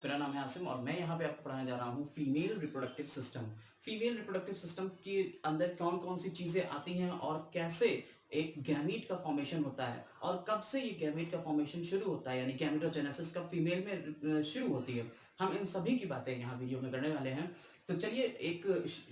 मेरा नाम है आसिम और मैं यहाँ पे आपको पढ़ाने जा रहा हूँ female reproductive system. Female reproductive system के अंदर कौन-कौन सी चीज़ें आती हैं और कैसे एक गैमीट का फॉर्मेशन होता है और कब से ये गैमीट का फॉर्मेशन शुरू होता है, यानी गैमेटोजेनेसिस कब फीमेल में शुरू होती है। हम इन सभी की बातें यहाँ वीडियो में करने वाले हैं। तो चलिए एक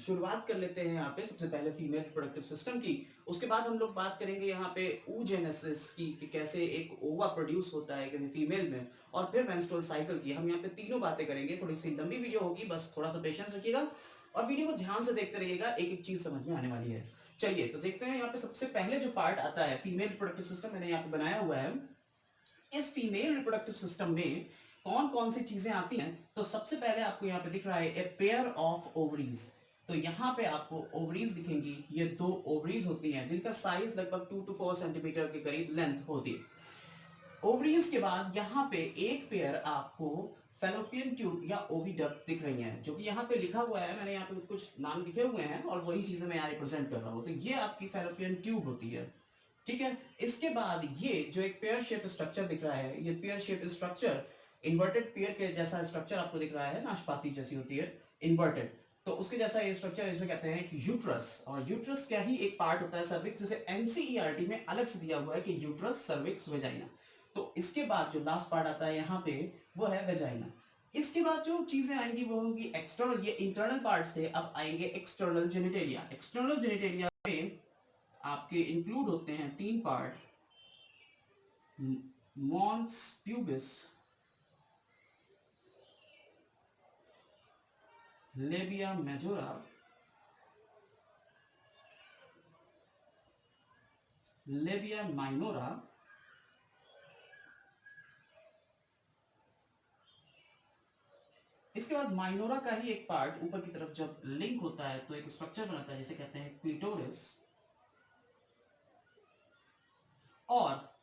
शुरुआत कर लेते हैं यहाँ पे सबसे पहले फीमेल रिप्रोडक्टिव सिस्टम की। उसके बाद हम लोग बात करेंगे यहाँ पे oogenesis की कि कैसे एक ओवा प्रोड्यूस होता है किसी फीमेल में, और फिर मेंस्ट्रुअल साइकिल की। हम यहाँ पे तीनों बातें करेंगे। थोड़ी सी लंबी वीडियो होगी, बस थोड़ा सा पेशेंस रखिएगा और वीडियो को ध्यान से देखते रहिएगा, एक एक चीज समझ में आने वाली है। चलिए तो देखते हैं यहाँ पे सबसे पहले जो पार्ट आता है फीमेल रिप्रोडक्टिव सिस्टम, मैंने यहाँ पे बनाया हुआ है। इस फीमेल रिप्रोडक्टिव सिस्टम में कौन कौन सी चीजें आती हैं, तो सबसे पहले आपको यहाँ पे दिख रहा है ए पेयर ऑफ ओवरीज। तो यहाँ पे आपको ओवरीज दिखेंगी। ये दो ओवरीज होती हैं जिनका साइज लगभग 2 to 4 सेंटीमीटर के करीब लेंथ होती है। ओवरीज के बाद यहाँ पे एक पेयर आपको फेलोपियन ट्यूब या ओविडक्ट दिख रही हैं, जो कि यहाँ पे लिखा हुआ है। मैंने यहाँ पे कुछ नाम लिखे हुए हैं और वही चीजें मैं यहाँ रिप्रेजेंट कर रहा हूँ। तो ये आपकी फेलोपियन ट्यूब होती है, ठीक है। इसके बाद ये जो एक पेयर शेप स्ट्रक्चर दिख रहा है, ये pear shape structure inverted pair के जैसा स्ट्रक्चर आपको दिख रहा है, नाशपाती जैसी होती है इन्वर्टेड। तो उसके जैसा ये स्ट्रक्चर, इसे कहते हैं यूट्रस। और यूट्रस का ही एक पार्ट होता है सर्विक्स, जिसे एनसीईआरटी में अलग से दिया हुआ है कि यूट्रस, सर्विक्स, वेजाइना। तो इसके बाद जो लास्ट पार्ट आता है यहाँ पे वो है वेजाइना। इसके बाद जो चीजें आएंगी वो होंगी एक्सटर्नल। ये इंटरनल पार्ट से अब आएंगे एक्सटर्नल जेनिटेलिया। एक्सटर्नल जेनिटेलिया में आपके इंक्लूड होते हैं तीन part, mons pubis, labia majora, labia minora, इसके बाद माइनोरा का ही एक पार्ट ऊपर की तरफ जब लिंक होता है तो एक स्ट्रक्चर बनाता है जिसे कहते हैं क्लिटोरिस, और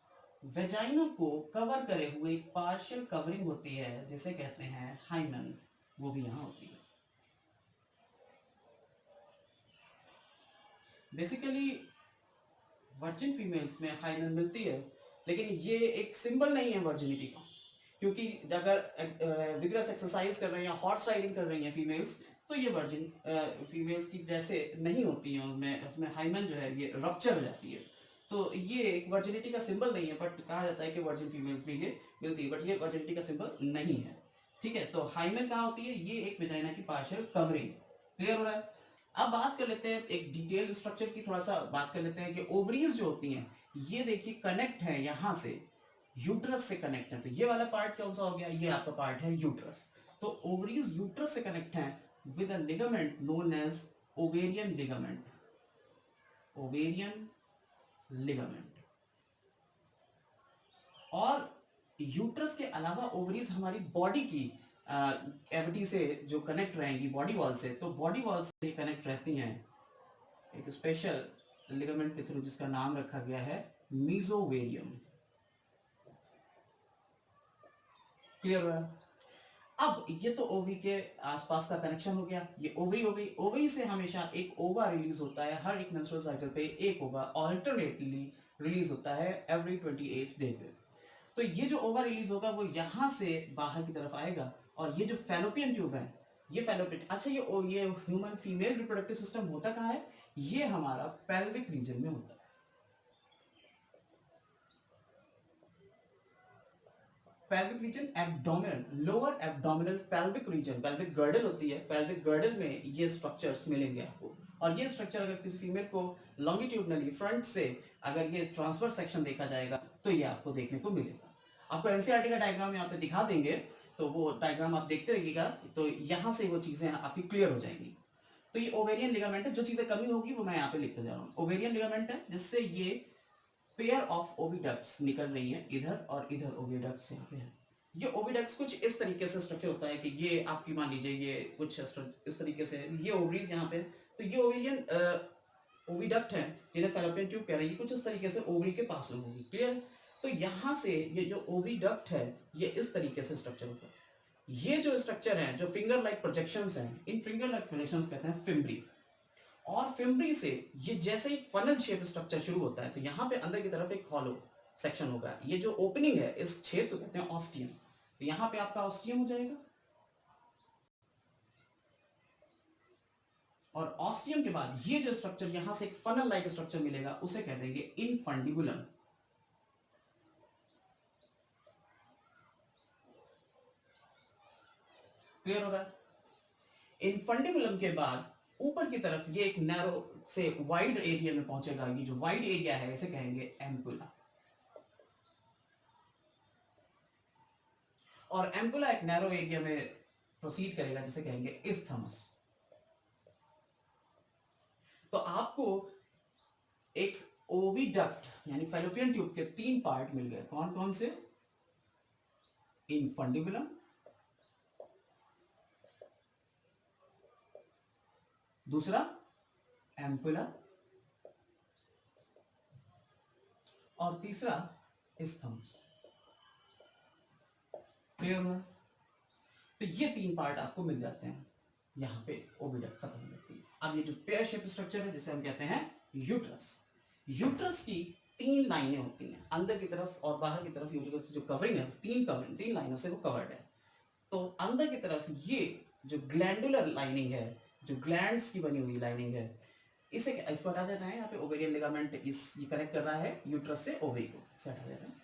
वेजाइना को कवर करे हुए एक पार्शियल कवरिंग होती है जिसे कहते हैं हाइमन, वो भी यहां होती है। बेसिकली वर्जिन फीमेल्स में हाइमन मिलती है, लेकिन ये एक सिंबल नहीं है वर्जिनिटी का, क्योंकि अगर विग्रस एक्सरसाइज कर रहे हैं या हॉर्स राइडिंग कर रही हैं फीमेल्स, तो ये वर्जिन फीमेल्स की जैसे नहीं होती हैं। उसमें हाइमन जो है ये रप्चर हो जाती है। तो ये एक वर्जिनिटी का सिंबल नहीं है, बट कहा जाता है कि वर्जिन फीमेल्स में ये मिलती है, बट ये वर्जिनिटी का सिंबल नहीं है, ठीक है। तो हाइमन कहाँ होती है, ये एक विजाइना की पार्शियल कवरिंग। क्लियर हो रहा है। अब बात कर लेते हैं एक डिटेल स्ट्रक्चर की, थोड़ा सा बात कर लेते हैं कि ओवरीज जो होती हैं ये देखिए कनेक्ट है यहां से, यूट्रस से कनेक्ट है। तो ये वाला पार्ट कौन सा हो गया, ये आपका पार्ट है यूट्रस। तो ओवरीज यूट्रस से कनेक्ट है with a ligament known as ovarian ligament, ovarian ligament. और यूट्रस के अलावा ओवरीज हमारी बॉडी की कैविटी से जो कनेक्ट रहेंगी बॉडी वॉल से, तो बॉडी वॉल से कनेक्ट रहती हैं एक स्पेशल लिगामेंट के थ्रू जिसका नाम रखा गया है मीजोवेरियम। क्लियर हुआ। अब ये तो ओवरी के आसपास का कनेक्शन हो गया, ये ओवरी हो गई। ओवरी से हमेशा एक ओवा रिलीज होता है, हर एक मेंस्ट्रुअल साइकिल पे एक ओवा ऑल्टरनेटली रिलीज होता है एवरी 28 डे पे। तो ये जो ओवा रिलीज होगा वो यहां से बाहर की तरफ आएगा, और ये जो फैलोपियन ट्यूब है ये फैलोपियन, अच्छा ये ह्यूमन फीमेल रिप्रोडक्टिव सिस्टम होता कहाँ है, ये हमारा पेल्विक रीजन में होता है। Pelvic region, abdominal, lower abdominal pelvic region, pelvic girdle होती है, पेल्विक गर्डल में ये स्ट्रक्चर्स मिलेंगे आपको। और ये स्ट्रक्चर अगर किसी फीमेल को लॉन्गिट्यूडनली फ्रंट से अगर ये ट्रांसफर सेक्शन देखा जाएगा तो ये आपको देखने को मिलेगा। आपको एनसीईआरटी का डायग्राम यहाँ पे दिखा देंगे, तो वो डायग्राम आप देखते रहिएगा, तो यहाँ से वो चीजें आपकी क्लियर हो जाएंगी। तो ये ओवेरियन लिगामेंट है, जो चीजें कमी होगी वो मैं यहाँ पे लिखते जा रहा हूँ। ओवेरियन लिगामेंट है जिससे ये पेयर ऑफ ओविडक्ट्स निकल रही हैं इधर और इधर, ओविडक्ट्स यहाँ पे है। ये ओविडक्ट्स कुछ इस तरीके से स्ट्रक्चर होता है कि ये आपकी मान लीजिए ये कुछ इस तरीके से, ये ओवरीज यहाँ पे, तो ये ओवेरियन ओविडक्ट है जिन्हें फैलोपियन ट्यूब कह रहे हैं, ये कुछ इस तरीके से ओवरी के पास में होगी। क्लियर। तो यहां से ये जो ओविडक्ट है ये इस तरीके से स्ट्रक्चर होता है। ये जो स्ट्रक्चर है, जो फिंगर लाइक प्रोजेक्शंस हैं, इन फिंगर लाइक प्रोजेक्शंस कहते हैं फिम्ब्री। और फिम्ब्री से ये जैसे ही फनल शेप स्ट्रक्चर शुरू होता है, तो यहाँ पे अंदर की तरफ एक हॉलो सेक्शन होगा। ये जो ओपनिंग है इस क्षेत्र को कहते हैं ऑस्टियम। तो यहाँ पे आपका ऑस्टियम हो जाएगा, और ऑस्टियम के बाद ये जो स्ट्रक्चर यहां से एक फनल लाइक स्ट्रक्चर मिलेगा उसे कह देंगे इनफंडिबुलम। क्लियर हो रहा है? इनफंडिबुलम के बाद ऊपर की तरफ ये एक नैरो से वाइड एरिया में पहुंचेगा। ये जो वाइड एरिया है इसे कहेंगे एम्पुला। और एम्पुला एक नैरो एरिया में प्रोसीड करेगा जिसे कहेंगे इस्थमस। तो आपको एक ओविडक्ट यानी फैलोपियन ट्यूब के 3 पार्ट मिल गए। कौन कौन से? इनफंडिबुलम, दूसरा एम्पुला और तीसरा इस्थमस। क्लियर हुआ? तो ये 3 पार्ट आपको मिल जाते हैं। यहां पे ओविडक्ट खत्म हो जाती है। अब ये जो पेयर शेप स्ट्रक्चर है जिसे हम कहते हैं यूट्रस। यूट्रस की 3 लाइनें होती हैं, अंदर की तरफ और बाहर की तरफ। यूट्रस की जो कवरिंग है 3 लाइनों से वो कवर्ड है। तो अंदर की तरफ ये जो ग्लैंडुलर लाइनिंग है, जो ग्लैंड्स की बनी हुई लाइनिंग है, इसको हटा देते हैं। यहाँ पे ओवेरियन लिगामेंट ये कनेक्ट कर रहा है यूट्रस से ओवरी को, इसे हटा देते हैं।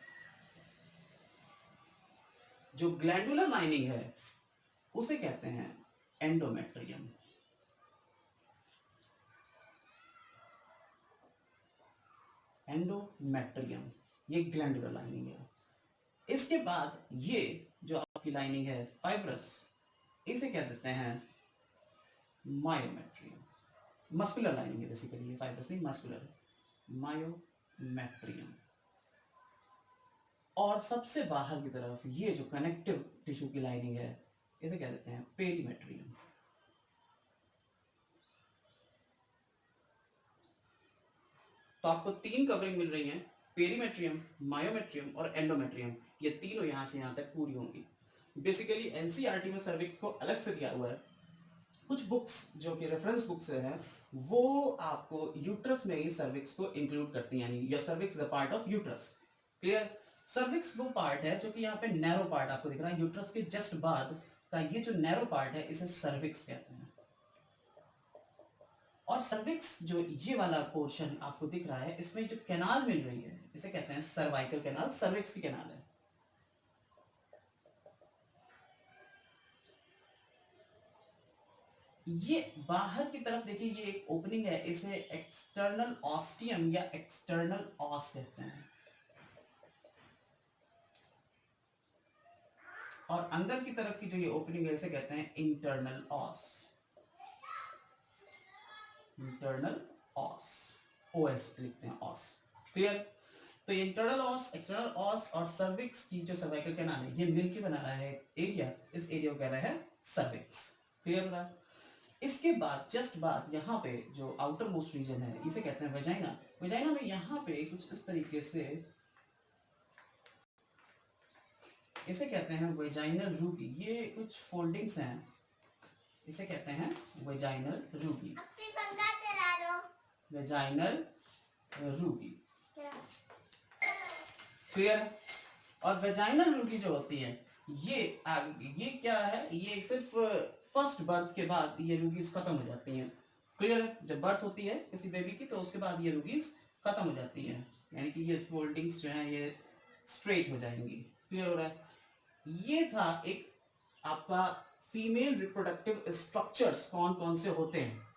जो ग्लैंडुलर लाइनिंग है उसे कहते हैं एंडोमेट्रियम। एंडोमेट्रियम ये ग्लैंडुलर लाइनिंग है। इसके बाद ये जो आपकी लाइनिंग है फाइब्रस, इसे क्या देते हैं? मायोमेट्रियम। मस्कुलर लाइनिंग है बेसिकली, ये फाइब्रस नहीं, मस्कुलर है, मायोमेट्रियम। और सबसे बाहर की तरफ ये जो कनेक्टिव टिश्यू की लाइनिंग है इसे क्या देते हैं? पेरीमेट्रियम। तो आपको 3 कवरिंग मिल रही हैं, पेरीमेट्रियम, मायोमेट्रियम और एंडोमेट्रियम। ये तीनों यहां से यहां तक पूरी होंगी। बेसिकली एनसीईआरटी में सर्विक्स को अलग से दिया हुआ है। कुछ बुक्स जो कि रेफरेंस बुक्स हैं वो आपको यूट्रस में ही सर्विक्स को इंक्लूड करती हैं, यानी your cervix is a part of uterus. Clear? Cervix वो पार्ट है जो कि यहाँ पे नैरो पार्ट आपको दिख रहा है। यूट्रस के जस्ट बाद का ये जो नैरो पार्ट है इसे सर्विक्स कहते हैं। और सर्विक्स जो ये वाला पोर्शन आपको दिख रहा है, इसमें जो कैनाल मिल रही है इसे कहते हैं सर्वाइकल कैनाल। सर्विक्स की कैनाल है। ये बाहर की तरफ देखिए, ये एक ओपनिंग है, इसे एक्सटर्नल ऑस्टियम या एक्सटर्नल ऑस कहते हैं। और अंदर की तरफ की जो ये ओपनिंग है इसे कहते हैं इंटरनल ऑस। इंटरनल ऑस, ओएस लिखते हैं, ऑस। क्लियर? तो ये इंटरनल ऑस, एक्सटर्नल ऑस और सर्विक्स की जो सर्वाइकल कैनाल है ये मिलके बना रहा है एरिया। इस एरिया को कह रहा है सर्विक्स। क्लियर हो रहा है? इसके बाद जस्ट बाद यहाँ पे जो आउटर मोस्ट रीजन है इसे कहते हैं वेजाइना। वेजाइना में यहाँ पे कुछ इस तरीके से इसे कहते हैं वेजाइनल रूबी। ये कुछ फोल्डिंग्स हैं, इसे कहते हैं vaginal Ruby. Vaginal Ruby. Clear? और वेजाइनल रूबी जो होती है ये क्या है? ये सिर्फ फर्स्ट बर्थ के बाद ये रूबीज खत्म हो जाती हैं। क्लियर? जब बर्थ होती है किसी बेबी की तो उसके बाद ये रूबीज खत्म हो जाती हैं, यानी कि ये फोल्डिंग्स जो हैं ये स्ट्रेट हो जाएंगी। क्लियर हो रहा है? ये था एक आपका फीमेल रिप्रोडक्टिव स्ट्रक्चर्स कौन कौन से होते हैं।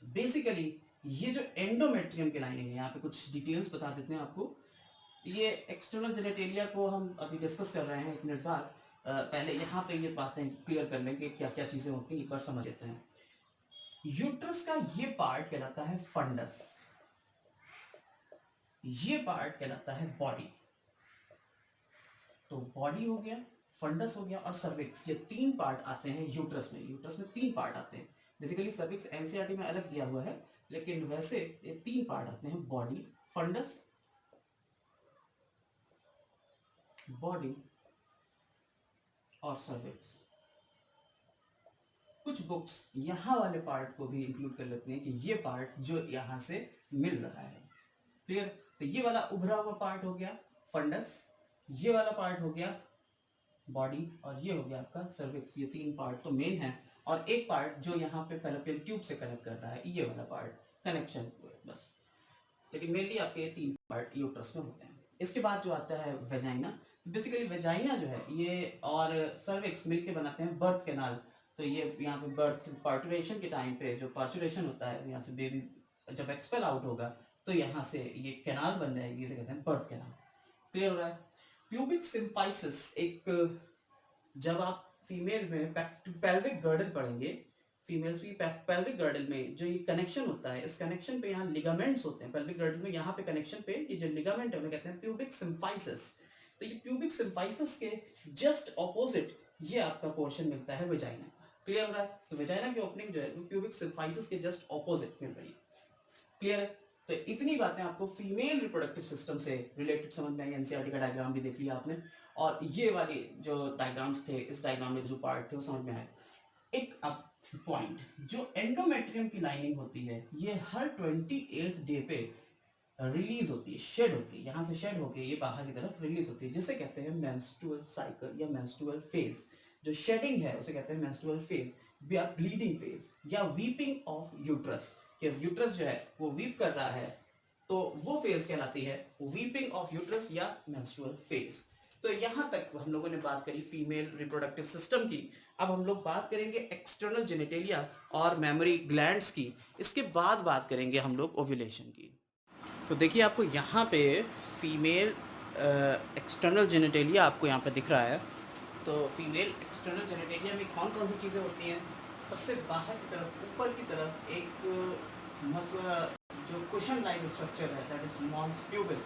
बेसिकली ये जो एंडोमेट्रियम की लाइनिंग है, यहाँ पे कुछ डिटेल्स बता देते हैं आपको। ये एक्सटर्नल जेनेटेलिया को हम अभी डिस्कस कर रहे हैं 1 मिनट बाद। पहले यहाँ पे ये बातें क्लियर कर लेंगे क्या क्या चीजें होती हैं, एक बार समझ लेते हैं। यूट्रस का ये पार्ट कहलाता है फंडस, ये पार्ट कहलाता है बॉडी। तो बॉडी हो गया, फंडस हो गया और सर्विक्स, ये 3 पार्ट आते हैं यूट्रस में। यूट्रस में 3 पार्ट आते हैं। बेसिकली सर्विक्स एनसीईआरटी में अलग दिया हुआ है, लेकिन वैसे ये 3 पार्ट आते हैं, बॉडी, फंडस, बॉडी और सर्विक्स। कुछ बुक्स यहां वाले पार्ट को भी इंक्लूड कर लेते हैं कि ये पार्ट जो यहां से मिल रहा है। क्लियर? तो ये वाला उभरा हुआ पार्ट हो गया फंडस, ये वाला पार्ट हो गया बॉडी और ये हो गया आपका सर्विक्स। ये 3 पार्ट तो मेन है और एक पार्ट जो यहाँ पे फैलोपियन ट्यूब से कनेक्ट कर रहा है, ये वाला पार्ट कनेक्शन बस। लेकिन मेनली आपके 3 पार्ट यूट्रस में होते हैं। इसके बाद जो आता है वेजाइना। बेसिकली वेजाइना जो है ये और सर्विक्स मिलके बनाते हैं बर्थ कैनाल। तो ये यहाँ पे बर्थ पार्चुरेशन के टाइम पे जो पार्चुरेशन होता है, यहाँ से बेबी जब एक्सपेल आउट होगा तो यहाँ से ये कैनाल बन जाएगी, इसे कहते हैं बर्थ कैनाल। क्लियर हो रहा है? प्यूबिक सिम्फाइसिस एक, जब आप फीमेल में पेल्विक गर्डल पढ़ेंगे, फीमेल्स की पेल्विक गर्डल में जो ये कनेक्शन होता है, इस कनेक्शन पे यहाँ लिगामेंट्स होते हैं। पेल्विक गर्डल में यहाँ पे कनेक्शन पे ये जो लिगामेंट है उन्हें कहते हैं प्यूबिक सिम्फाइसिस। तो ये प्यूबिक सिम्फाइसिस के जस्ट ऑपोजिट ये आपका पोर्शन मिलता है वेजाइना का। क्लियर हो रहा है? तो वेजाइना की ओपनिंग जो है वो प्यूबिक सिम्फाइसिस के जस्ट ऑपोजिट मिल रही है। क्लियर है? तो इतनी बातें आपको फीमेल रिप्रोडक्टिव सिस्टम से रिलेटेड समझ में आई। एनसीईआरटी का डायग्राम भी देख लिया आपने और ये वाली जो डायग्राम्स थे, इस डायग्राम में जो पार्ट थे वो समझ में आए। एक अब पॉइंट, जो एंडोमेट्रियम की लाइनिंग होती है ये हर 28th डे पे रिलीज होती है, शेड होती है। यहाँ से शेड होके ये बाहर की तरफ रिलीज होती है, जिसे कहते हैं मेंस्ट्रुअल साइकिल या मेंस्ट्रुअल फेज। जो शेडिंग है उसे कहते हैं मेंस्ट्रुअल फेज या ब्लीडिंग फेज या वीपिंग ऑफ यूट्रस। यूट्रस जो है वो वीप कर रहा है तो वो फेज कहलाती है वीपिंग ऑफ यूट्रस या मेंस्ट्रुअल फेज। तो यहाँ तक हम लोगों ने बात करी फीमेल रिप्रोडक्टिव सिस्टम की। अब हम लोग बात करेंगे एक्सटर्नल जेनिटेलिया और मेमोरी ग्लैंड्स की। इसके बाद बात करेंगे हम लोग ओव्यूलेशन की। तो देखिए आपको यहाँ पे फीमेल एक्सटर्नल जेनिटेलिया आपको यहाँ पे दिख रहा है। तो फीमेल एक्सटर्नल जेनिटेलिया में कौन कौन सी चीज़ें होती हैं? सबसे बाहर की तरफ, ऊपर की तरफ एक मसला जो कुशन लाइक स्ट्रक्चर रहता है, जिसे मॉन्स प्यूबिस,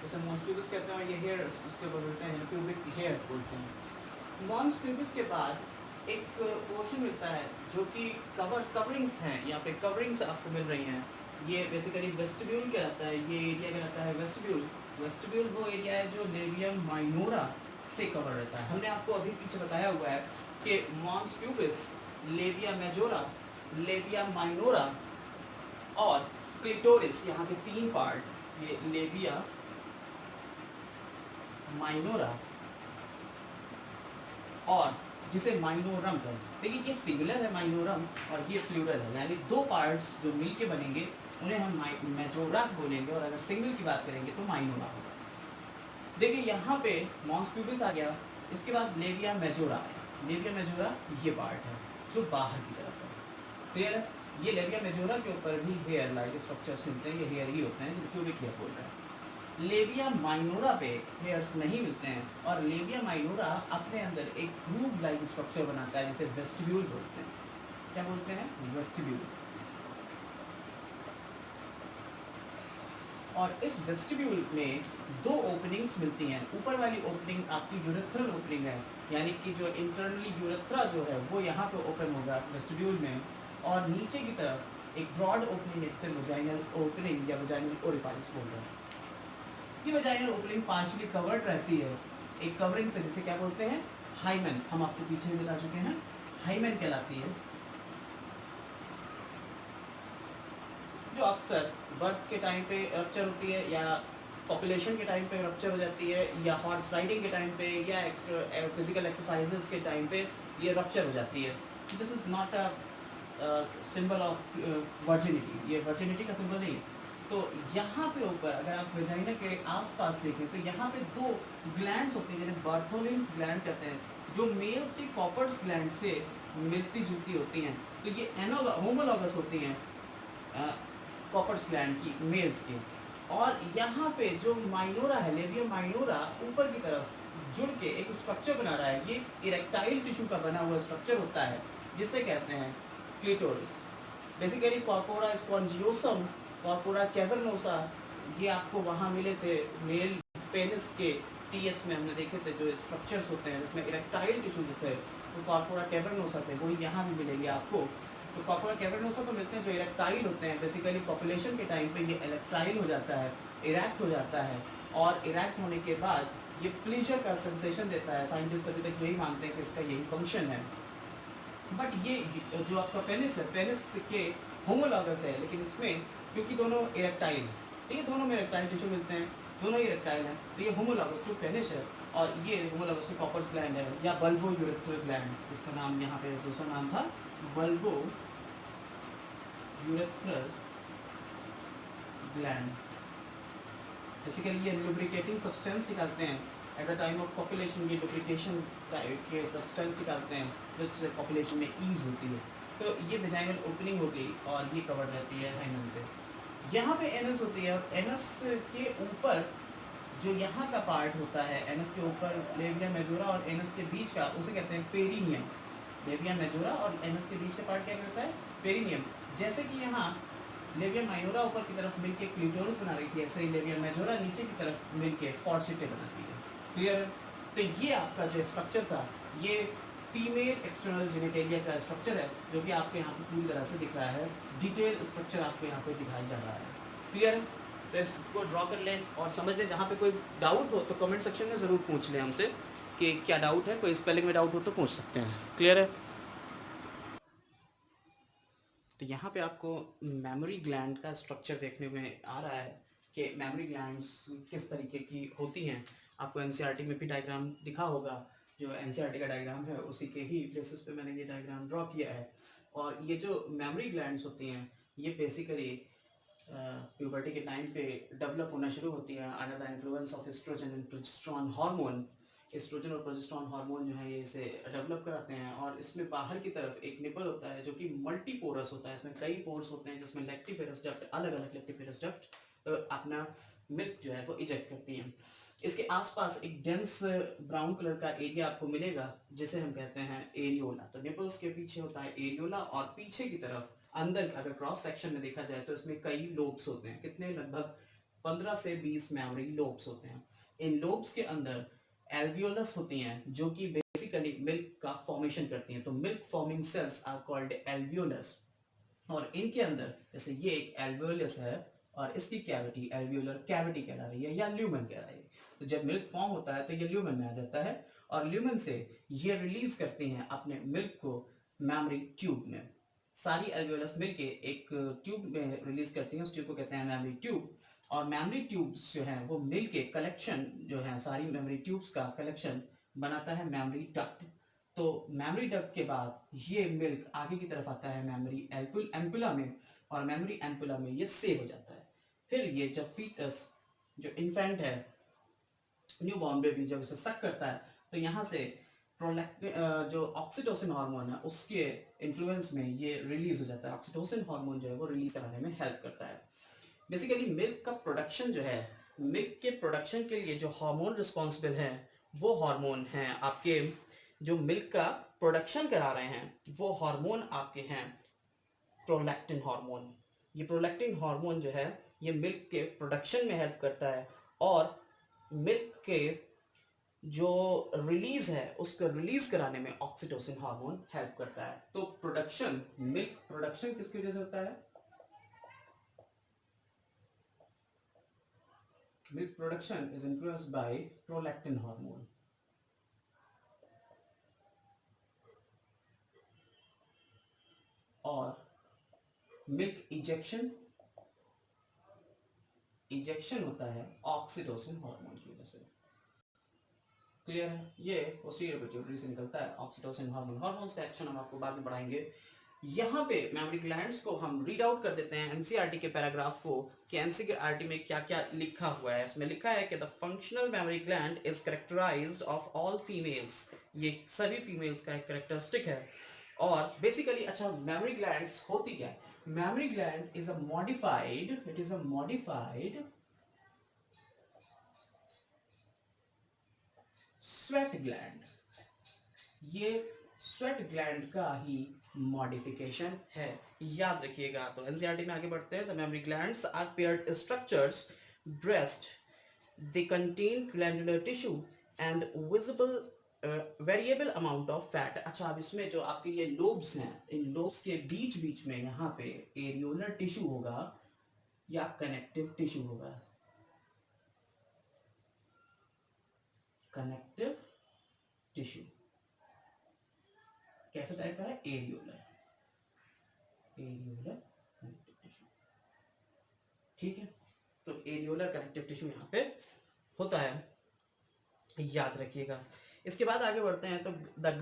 उसे मॉन्स प्यूबिस कहते हैं और ये हेयर उसके ऊपर बोलते हैं प्यूबिक हेयर बोलते हैं। मॉन्स प्यूबिस के बाद एक पोर्शन मिलता है जो कि कवरिंग्स हैं, यहाँ पे कवरिंग्स आपको मिल रही हैं। ये बेसिकली वेस्टिब्यूल कहलाता है, ये एरिया कहलाता है वेस्टिब्यूल। वेस्टिब्यूल वो एरिया है जो लेबिया माइनोरा से कवर रहता है। हमने आपको अभी पीछे बताया हुआ है कि mons pubis, labia majora, labia minora और क्लिटोरिस, यहाँ पे 3 पार्ट, ये लेबिया माइनोरा और जिसे माइनोरम कहते हैं। देखिए ये सिंगुलर है माइनोरम और ये प्लूरल है, यानी 2 पार्ट्स जो मिलके बनेंगे उन्हें हम मेजोरा बोलेंगे और अगर सिंगल की बात करेंगे तो माइनोरा होगा। देखिए यहाँ पे मॉन्स प्यूबिस आ गया, इसके बाद लेबिया मेजोरा आया। लेबिया मेजोरा ये पार्ट है जो बाहर की तरफ है। क्लियर है? ये लेबिया मेजोरा के ऊपर भी हेयर लाइक स्ट्रक्चर्स मिलते हैं, ये हेयर ही होते हैं जो प्यूबिक हेयर बोल रहे हैं। लेबिया माइनोरा पे हेयर्स नहीं मिलते हैं और लेबिया माइनोरा अपने अंदर एक ग्रूव लाइक स्ट्रक्चर बनाता है जिसे वेस्टिब्यूल बोलते हैं। क्या बोलते हैं? वेस्टिब्यूल। और इस वेस्टिब्यूल में 2 ओपनिंग्स मिलती हैं। ऊपर वाली ओपनिंग आपकी यूरेथ्रल ओपनिंग है, यानी कि जो इंटरनली यूरेथ्रा जो है वो यहाँ पे ओपन होगा वेस्टिब्यूल में, और नीचे की तरफ एक ब्रॉड ओपनिंग है जिसे वजाइनल ओपनिंग या वजाइनल ओरिफाइस बोल रहे हैं। ये वजाइनल ओपनिंग पार्शियली कवर्ड रहती है एक कवरिंग से, जिसे क्या बोलते हैं? हाइमेन। हम आपको पीछे भी बता चुके हैं, हाइमेन कहलाती है, जो अक्सर बर्थ के टाइम पे रप्चर होती है या पॉपुलेशन के टाइम पे रप्चर हो जाती है या हॉर्स राइडिंग के टाइम पे या फिजिकल एक्सरसाइजेस के टाइम पे ये रप्चर हो जाती है। This is not a symbol of virginity, ये वर्जिनिटी का सिंबल नहीं है। तो यहाँ पे ऊपर अगर आप वेजाइना के आसपास देखें तो यहाँ पे 2 ग्लैंड्स होते हैं जिन्हें बार्थोलिन्स ग्लैंड कहते हैं, जो मेल्स के कॉपर्स ग्लैंड से मिलती जुलती होती हैं। तो ये होमोलॉगस होती हैं कॉपर्स ग्लैंड की, मेल्स की। और यहाँ पे जो माइनोरा है, लेबिया माइनोरा, ऊपर की तरफ जुड़ के एक स्ट्रक्चर बना रहा है। ये इरेक्टाइल टिश्यू का बना हुआ स्ट्रक्चर होता है जिसे कहते हैं clitoris. Basically corpora spongiosum, corpora cavernosa, ये आपको वहाँ मिले थे मेल पेनिस के टीएस में हमने देखे थे जो स्ट्रक्चर्स होते हैं उसमें इरेक्टाइल टिश्यू जो थे तो कॉर्पोरा कैवर्नोसा थे, वही यहाँ भी मिलेंगे आपको। तो कॉर्पोरा कैवर्नोसा तो मिलते हैं जो इरेक्टाइल होते हैं। बेसिकली पॉपुलेशन के टाइम पे ये इरेक्टाइल हो जाता है, इरेक्ट हो जाता है, और इरेक्ट होने के बाद ये प्लीजर का सेंसेशन देता है। साइंटिस्ट अभी तक यही मानते हैं कि इसका यही फंक्शन है। बट ये जो आपका पेनिस है, पेनिस के होमोलॉगस है, लेकिन इसमें क्योंकि दोनों इरेक्टाइल, ठीक है, दोनों में इरेक्टाइल टिश्यू मिलते हैं, दोनों ही रेक्टाइल हैं। तो ये होमोलॉगस टू पेनिस है और ये होमोलॉगस टू कॉपर्स ग्लैंड है या बल्बो यूरेथ्रल ग्लैंड, इसका नाम यहाँ पे दूसरा नाम था बल्बो यूरेथ्रल ग्लैंड। बेसिकली ये लुब्रिकेटिंग सब्सटेंस निकालते हैं at the time of population, ये लुब्रिकेशन टाइप के सब्सटेंस निकालते हैं जो पॉपुलेशन में ईज होती है। तो ये वेजाइनल ओपनिंग होगी और ये कवर रहती है हाइमन से। यहाँ पे एनस होती है और एनस के ऊपर जो यहाँ का पार्ट होता है, एनस के ऊपर लेबिया मेजोरा और एनस के बीच का, उसे कहते हैं पेरिनियम। लेबिया मेजोरा और एनस के बीच का पार्ट क्या करता है? पेरिनियम। जैसे कि यहाँ लेबिया माइनोरा ऊपर की तरफ मिलके क्लिटोरस बना रही थी, ऐसे ही लेबिया मेजोरा नीचे की तरफ मिलके फॉर्सेटे बनाती है। क्लियर है? तो ये आपका जो स्ट्रक्चर था, ये फीमेल एक्सटर्नल जेनिटेलिया का स्ट्रक्चर है, जो कि आपको यहाँ पे पूरी तरह से दिख रहा है। डिटेल स्ट्रक्चर आपको यहाँ पे दिखाया जा रहा है। क्लियर है? तो इसको ड्रॉ कर लें और समझ लें। जहाँ पे कोई डाउट हो तो कमेंट सेक्शन में ज़रूर पूछ लें हमसे कि क्या डाउट है। कोई स्पेलिंग में डाउट हो तो पूछ सकते हैं। क्लियर है? तो यहाँ पे आपको मेमोरी ग्लैंड का स्ट्रक्चर देखने में आ रहा है कि मेमोरी ग्लैंड्स किस तरीके की होती हैं। आपको एनसीईआरटी में भी डायग्राम दिखा होगा, जो एनसीईआरटी का डायग्राम है उसी के ही बेसिस पे मैंने ये डायग्राम ड्रॉ किया है। और ये जो मेमोरी ग्लैंड्स होती हैं ये बेसिकली प्यूबर्टी के टाइम पे डेवलप होना शुरू होती है under the influence of estrogen and progesterone hormone. Estrogen और प्रोजेस्टेरोन हार्मोन जो है ये इसे डेवलप कराते हैं और इसमें बाहर की तरफ एक निपल होता है जो कि मल्टीपोरस होता है। इसमें कई पोर्स होते हैं जिसमें लैक्टिफेरस डक्ट, अलग अलग लैक्टिफेरस डक्ट अपना मिल्क जो है वो इजेक्ट करती हैं। इसके आसपास एक डेंस ब्राउन कलर का एरिया आपको मिलेगा जिसे हम कहते हैं एरियोला। तो निपल्स के पीछे होता है एरियोला और पीछे की तरफ अंदर अगर क्रॉस सेक्शन में देखा जाए तो इसमें कई लोब्स होते हैं। कितने? लगभग 15 से 20 मेमोरी लोब्स होते हैं। इन लोब्स के अंदर एल्वियोलस होती हैं जो कि बेसिकली मिल्क का फॉर्मेशन करती हैं। तो milk forming cells are called alveolus. और इनके अंदर जैसे ये एक एल्वियोलस है और इसकी कैविटी एल्वियोलर कैविटी कहला रही है या ल्यूमेन कहला रही है। तो जब मिल्क फॉर्म होता है तो ये ल्यूमेन में आ जाता है और ल्यूमेन से ये रिलीज करती हैं अपने मिल्क को मेमोरी ट्यूब में। सारी एल्वियोलस मिलके एक ट्यूब में रिलीज करती हैं, उस ट्यूब को कहते हैं मेमोरी ट्यूब। और मेमोरी ट्यूब्स जो हैं वो मिलके कलेक्शन जो है सारी मेमोरी ट्यूब्स का कलेक्शन बनाता है मेमोरी डक्ट। तो मेमोरी डक्ट के बाद ये मिल्क आगे की तरफ आता है मेमोरी एम्पुला में और मेमोरी एम्पुला में ये सेव हो जाता है। फिर ये जब फीटस जो इन्फेंट है, न्यू बॉर्न बेबी जब इसे सक करता है तो यहाँ से प्रोलैक्टिन जो ऑक्सीटोसिन हार्मोन है उसके इन्फ्लुएंस में ये रिलीज हो जाता है। ऑक्सीटोसिन हार्मोन जो है वो रिलीज कराने में हेल्प करता है। बेसिकली मिल्क का प्रोडक्शन जो है, मिल्क के प्रोडक्शन के लिए जो हार्मोन रिस्पॉन्सिबल है वो हार्मोन हैं आपके, जो मिल्क का प्रोडक्शन करा रहे हैं वो हार्मोन आपके हैं प्रोलैक्टिन हार्मोन। ये प्रोलैक्टिन हार्मोन जो है ये मिल्क के प्रोडक्शन में हेल्प करता है और मिल्क के जो रिलीज है उसको रिलीज कराने में ऑक्सीटोसिन हार्मोन हेल्प करता है। तो प्रोडक्शन, मिल्क प्रोडक्शन किसकी वजह से होता है? Milk production is influenced by prolactin hormone. और मिल्क इजेक्शन होता है ऑक्सीटोसिन हार्मोन की वजह से। क्लियर है? ये पोस्टीरियर पिट्यूटरी से निकलता है ऑक्सीटोसिन हार्मोन। हार्मोन्स का एक्शन हम आपको बाद में पढ़ाएंगे। यहाँ पे मेमोरी ग्लैंड्स को हम रीड आउट कर देते हैं एनसीईआरटी के पैराग्राफ को कि एनसीईआरटी में क्या क्या लिखा हुआ है। इसमें लिखा है कि the functional memory gland is characterized of all females. ये सभी फीमेल्स का एक कैरेक्टरिस्टिक है। और बेसिकली अच्छा मेमोरी ग्लैंड्स होती क्या है? Memory gland is a modified, it is a modified sweat gland. ये स्वेट ग्लैंड का ही मॉडिफिकेशन है, याद रखिएगा। तो एनसीईआरटी में आगे बढ़ते हैं। The memory glands are paired structures, breast, they contain glandular tissue and visible variable amount of fat. अच्छा, अब इसमें जो आपके ये लोब्स हैं, इन लोब्स के बीच बीच में यहाँ पे एरियोलर टिश्यू होगा या कनेक्टिव टिश्यू होगा। कनेक्टिव टिश्यू कैसे टाइप का है? Areolar, areolar connective tissue. ठीक है, तो एरियोलर कनेक्टिव टिश्यू यहाँ पे होता है, याद रखिएगा। इसके बाद आगे बढ़ते हैं तो the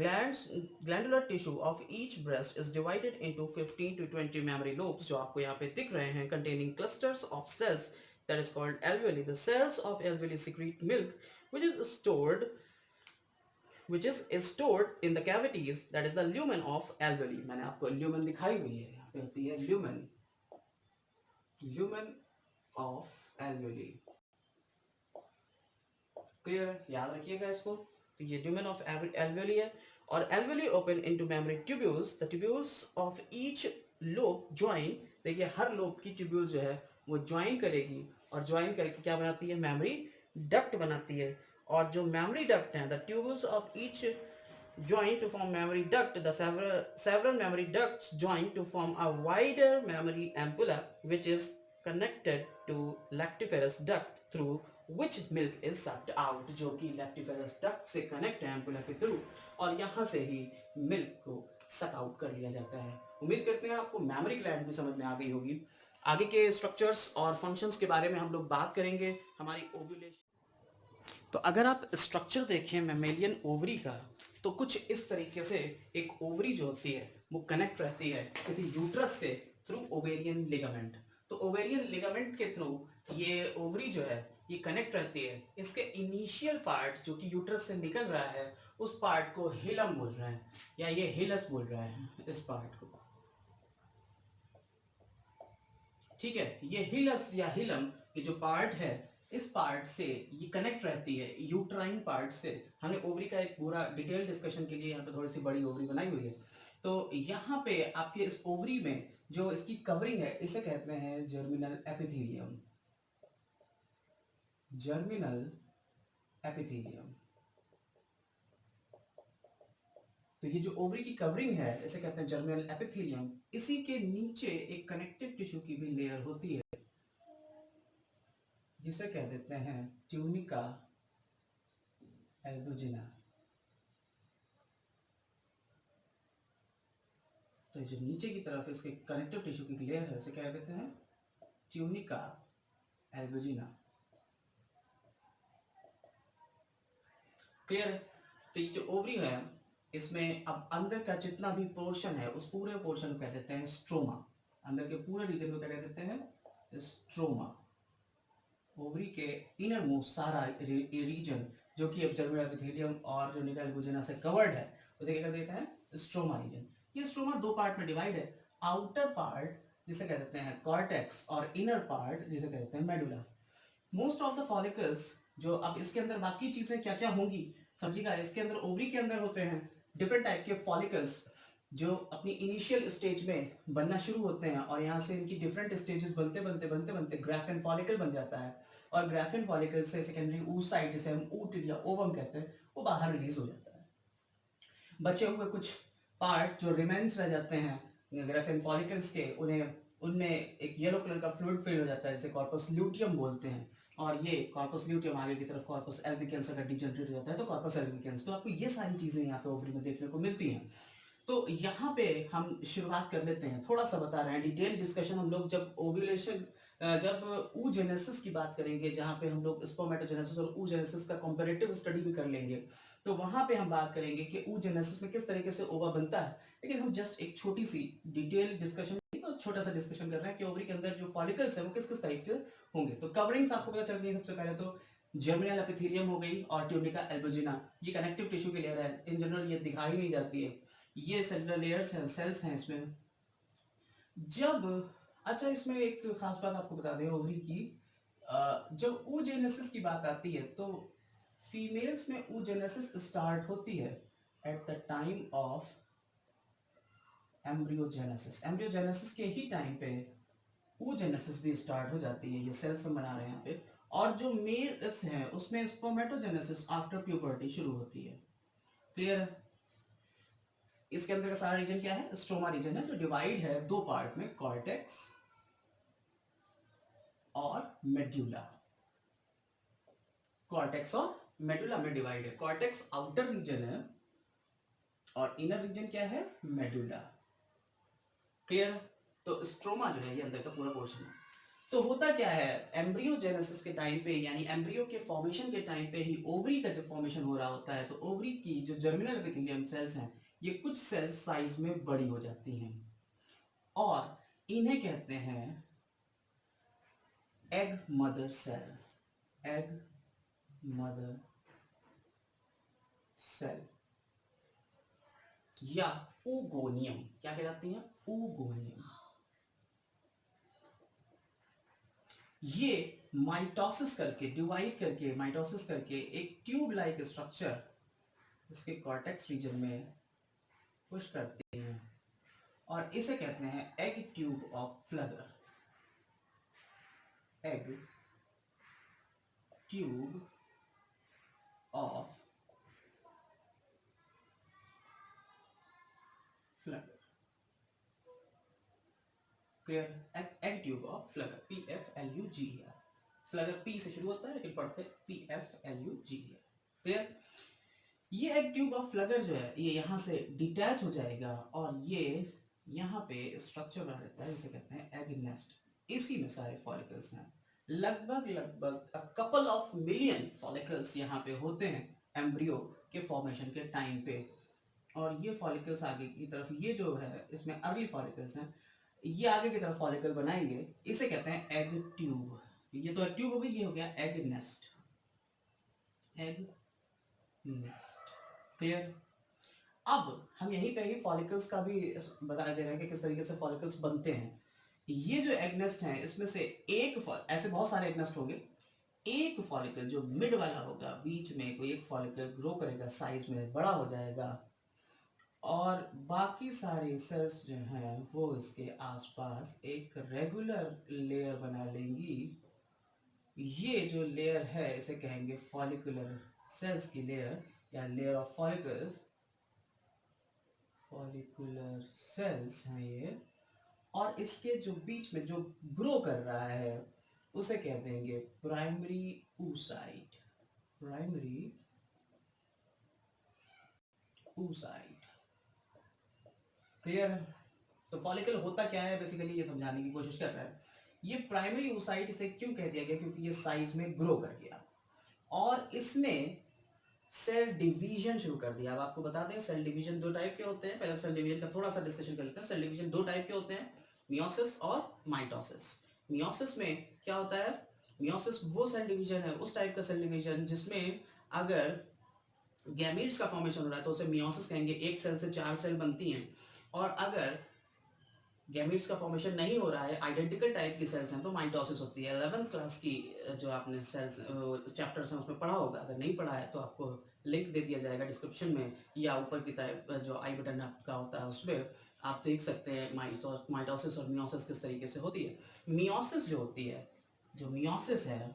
glandular tissue of each breast is divided into 15 to 20 memory lobes, जो आपको यहाँ पे दिख रहे हैं, containing clusters of cells that is called alveoli. The cells of alveoli secrete milk which is stored in the cavities, that is the lumen of alveoli. मैंने आपको lumen दिखाई हुई है, यहाँ पे होती है lumen of alveoli. क्लियर है, याद रखिएगा इसको। तो ये lumen of alveoli है, और alveoli open into mammary tubules. The tubules of each lobe join. देखिए हर लोब की ट्यूब्यूल जो है वो ज्वाइन करेगी, और ज्वाइन करके क्या बनाती है, मेमोरी डक्ट बनाती है। और जो मेमोरी डक्ट हैं, the tubules of each join to form memory duct. The several memory ducts join to form a wider memory ampulla which is connected to lactiferous duct through which milk is sucked out, जो कि lactiferous duct से connect है ampulla के through, और यहाँ से ही milk को suck out कर लिया जाता है। उम्मीद करते हैं आपको मेमोरी ग्लैंड भी समझ में आ गई होगी। आगे के स्ट्रक्चर्स और फंक्शंस के बारे में हम लोग बात करेंगे हमारी ओव्यूलेशन। तो अगर आप स्ट्रक्चर देखें मैमेलियन ओवरी का, तो कुछ इस तरीके से एक ओवरी जो होती है वो कनेक्ट रहती है किसी यूट्रस से थ्रू ओवेरियन लिगामेंट। तो ओवेरियन लिगामेंट के थ्रू ये ओवरी जो है ये कनेक्ट रहती है। इसके इनिशियल पार्ट जो कि यूट्रस से निकल रहा है, उस पार्ट को हिलम बोल रहे हैं, या ये हिलस बोल रहा है इस पार्ट को। ठीक है, ये हिलस या हिलम ये जो पार्ट है, इस पार्ट से ये कनेक्ट रहती है यूट्राइन पार्ट से। हमने ओवरी का एक पूरा डिटेल डिस्कशन के लिए यहाँ पे थोड़ी सी बड़ी ओवरी बनाई हुई है। तो यहाँ पे आपके इस ओवरी में जो इसकी कवरिंग है, इसे कहते हैं जर्मिनल एपिथेलियम। Germinal epithelium. तो ये जो ओवरी की कवरिंग है इसे कहते हैं जर्मिनल एपिथेलियम। इसी के नीचे एक कनेक्टिव टिश्यू की भी लेयर होती है जिसे कह देते हैं ट्यूनिका एल्बुजिना। तो जो नीचे की तरफ इसके कनेक्टिव टिश्यू की लेयर है उसे क्या कहते हैं, ट्यूनिका एल्बुजिना। क्लियर है। तो ये जो ओवरी है इसमें अब अंदर का जितना भी पोर्शन है उस पूरे पोर्शन को कह देते हैं स्ट्रोमा। अंदर के पूरे रीजन को क्या कह देते हैं, स्ट्रोमा। ओवरी के इनर मोस्ट सारा रीजन जो कि अब जर्मिनल एपिथेलियम और ट्यूनिका एल्बुजिना से कवर्ड है उसे क्या कर देते हैं, स्ट्रोमा रीजन। ये स्ट्रोमा दो पार्ट में डिवाइड है, आउटर पार्ट जिसे कह देते हैं कॉर्टेक्स और इनर पार्ट जिसे कहते हैं medulla. Most of the follicles जो अब इसके अंदर बाकी चीजें क्या क्या होंगी समझिएगा। इसके अंदर ओवरी के अंदर होते हैं डिफरेंट टाइप के फॉलिकल्स जो अपनी इनिशियल स्टेज में बनना शुरू होते हैं, और यहाँ से इनकी डिफरेंट स्टेजेस बनते बनते बनते बनते ग्राफिन फॉलिकल बन जाता है, और ग्राफिन फॉलिकल से सेकेंडरी oocyte जिसे हम oocyte या ओवम कहते हैं वो बाहर रिलीज हो जाता है। बचे हुए कुछ पार्ट जो रिमेन्स रह जाते हैं ग्राफिन फॉलिकल्स के, उन्हें उनमें एक येलो कलर का फ्लूइड फिल हो जाता है जिसे कॉर्पस ल्यूटियम बोलते हैं, और ये कॉर्पस ल्यूटियम आगे की तरफ कॉर्पस एल्बिकेंस अगर डिजनरेट हो जाता है तो कॉर्पस एल्बिकेंस। तो आपको ये सारी चीजें यहाँ पे ओवरी में देखने को मिलती हैं। तो यहाँ पे हम शुरुआत कर लेते हैं, थोड़ा सा बता रहे हैं डिटेल डिस्कशन हम लोग जब ओव्यूलेशन जब oogenesis की बात करेंगे, जहाँ पे हम लोग स्पर्मेटोजेनेसिस और oogenesis का कंपैरेटिव स्टडी भी कर लेंगे, तो वहां पे हम बात करेंगे कि oogenesis में किस तरीके से ओवा बनता है। लेकिन हम जस्ट एक छोटी सी डिटेल डिस्कशन, छोटा सा डिस्कशन कर रहे हैं कि ओवरी के अंदर जो फॉलिकल्स है वो किस किस टाइप के होंगे। तो कवरिंग्स आपको पता चल गई। सबसे पहले तो जर्मिनल एपिथेलियम हो गई और ट्यूनिका एल्बुजिना, ये कनेक्टिव टिश्यू की लेयर है। इन जनरल ये दिखाई नहीं जाती है, ये सेलुलर लेयर्स हैं, सेल्स हैं इसमें। जब अच्छा इसमें एक खास बात आपको बता दें ओवरी की, जब oogenesis की बात आती है तो फीमेल्स में oogenesis स्टार्ट होती है at the time of embryogenesis. Embryogenesis के ही टाइम पे oogenesis भी स्टार्ट हो जाती है। ये सेल्स हम बना रहे हैं यहाँ पे। और जो मेल्स हैं उसमें स्पर्मेटोजेनेसिस आफ्टर प्यूबर्टी शुरू होती है। क्लियर है। इसके अंदर का सारा रीजन क्या है, स्ट्रोमा रीजन है, जो डिवाइड है दो पार्ट में, कॉर्टेक्स और मेड्यूला। कॉर्टेक्स और मेडुला में डिवाइड है। कॉर्टेक्स आउटर रीजन है और इनर रीजन क्या है, मेडुला। क्लियर। तो स्ट्रोमा जो है ये अंदर का पूरा पोर्शन है। तो होता क्या है, एम्ब्रियोजेनेसिस के टाइम पे यानी एम्ब्रियो के फॉर्मेशन के टाइम पे ही ओवरी का जब फॉर्मेशन हो रहा होता है तो ओवरी की जो जर्मिनल एपिथेलियम सेल्स हैं ये कुछ सेल्स साइज में बड़ी हो जाती हैं और इन्हें कहते हैं egg mother cell, egg mother cell या oogonia। क्या कहलाती हैं? oogonia। ये माइटोसिस करके, डिवाइड करके, माइटोसिस करके एक ट्यूब लाइक स्ट्रक्चर इसके कॉर्टेक्स रीजन में पुश करते हैं और इसे कहते हैं egg tube of Pfluger, egg tube of Pfluger, clear? Egg tube of Pfluger, PFLUGER। Pfluger P से शुरू होता है लेकिन पढ़ते PFLUGER, क्लियर? ये एग ट्यूब ऑफ फ्लगर जो है ये यहाँ से डिटैच हो जाएगा और ये यहाँ पे स्ट्रक्चर बना रहता है जिसे कहते हैं एग नेस्ट। इसी में सारे फॉलिकल्स हैं, लगभग लगभग कपल ऑफ मिलियन फॉलिकल्स यहाँ पे होते हैं एम्ब्रियो के फॉर्मेशन के टाइम पे। और ये फॉलिकल्स आगे की तरफ, ये जो है इसमें अर्ली फॉलिकल्स हैं, ये आगे की तरफ फॉलिकल बनाएंगे, इसे कहते हैं एग ट्यूब। ये तो एग ट्यूब हो गई, ये हो गया egg nest, egg nest, clear? अब हम यहीं पे ही फॉलिकल्स का भी बता दे रहे हैं कि किस तरीके से फॉलिकल्स बनते हैं। ये जो एग नेस्ट है इसमें से एक, ऐसे बहुत सारे एग नेस्ट होंगे, एक फॉलिकल जो मिड वाला होगा, बीच में कोई एक फॉलिकल ग्रो करेगा, साइज में बड़ा हो जाएगा और बाकी सारी सेल्स जो हैं वो इसके आसपास एक रेगुलर लेयर बना लेंगी। ये जो लेयर है इसे कहेंगे फॉलिकुलर सेल्स की लेयर या layer of follicles, follicular cells हैं ये। और इसके जो बीच में जो ग्रो कर रहा है उसे कह देंगे primary oocyte, primary oocyte, clear? तो फॉलिकल होता क्या है बेसिकली ये समझाने की कोशिश कर रहा है। ये प्राइमरी oocyte इसे क्यों कह दिया गया? क्योंकि ये साइज में ग्रो कर गया और इसने सेल डिवीजन शुरू कर दिया। अब आपको बता दें सेल डिवीजन दो टाइप के होते हैं, पहले सेल डिवीजन का थोड़ा सा डिस्कशन कर लेते हैं। सेल डिवीजन दो टाइप के होते हैं, मियोसिस और माइटोसिस। मियोसिस में क्या होता है? मियोसिस वो सेल डिवीजन है, उस टाइप का सेल डिवीजन जिसमें अगर गैमीट्स का फॉर्मेशन हो रहा है तो उसे मियोसिस कहेंगे, एक सेल से चार सेल बनती हैं। और अगर गैमीट्स का फॉर्मेशन नहीं हो रहा है, आइडेंटिकल टाइप की सेल्स हैं, तो माइटोसिस होती है। 11th क्लास की जो आपने सेल्स चैप्टर्स हैं उसमें पढ़ा होगा, अगर नहीं पढ़ा है तो आपको लिंक दे दिया जाएगा डिस्क्रिप्शन में या ऊपर की तरफ जो आई बटन आपका होता है उसमें आप देख सकते हैं माइटोसिस और मियोसिस किस तरीके से होती है। मियोसिस जो होती है, जो मियोसिस है,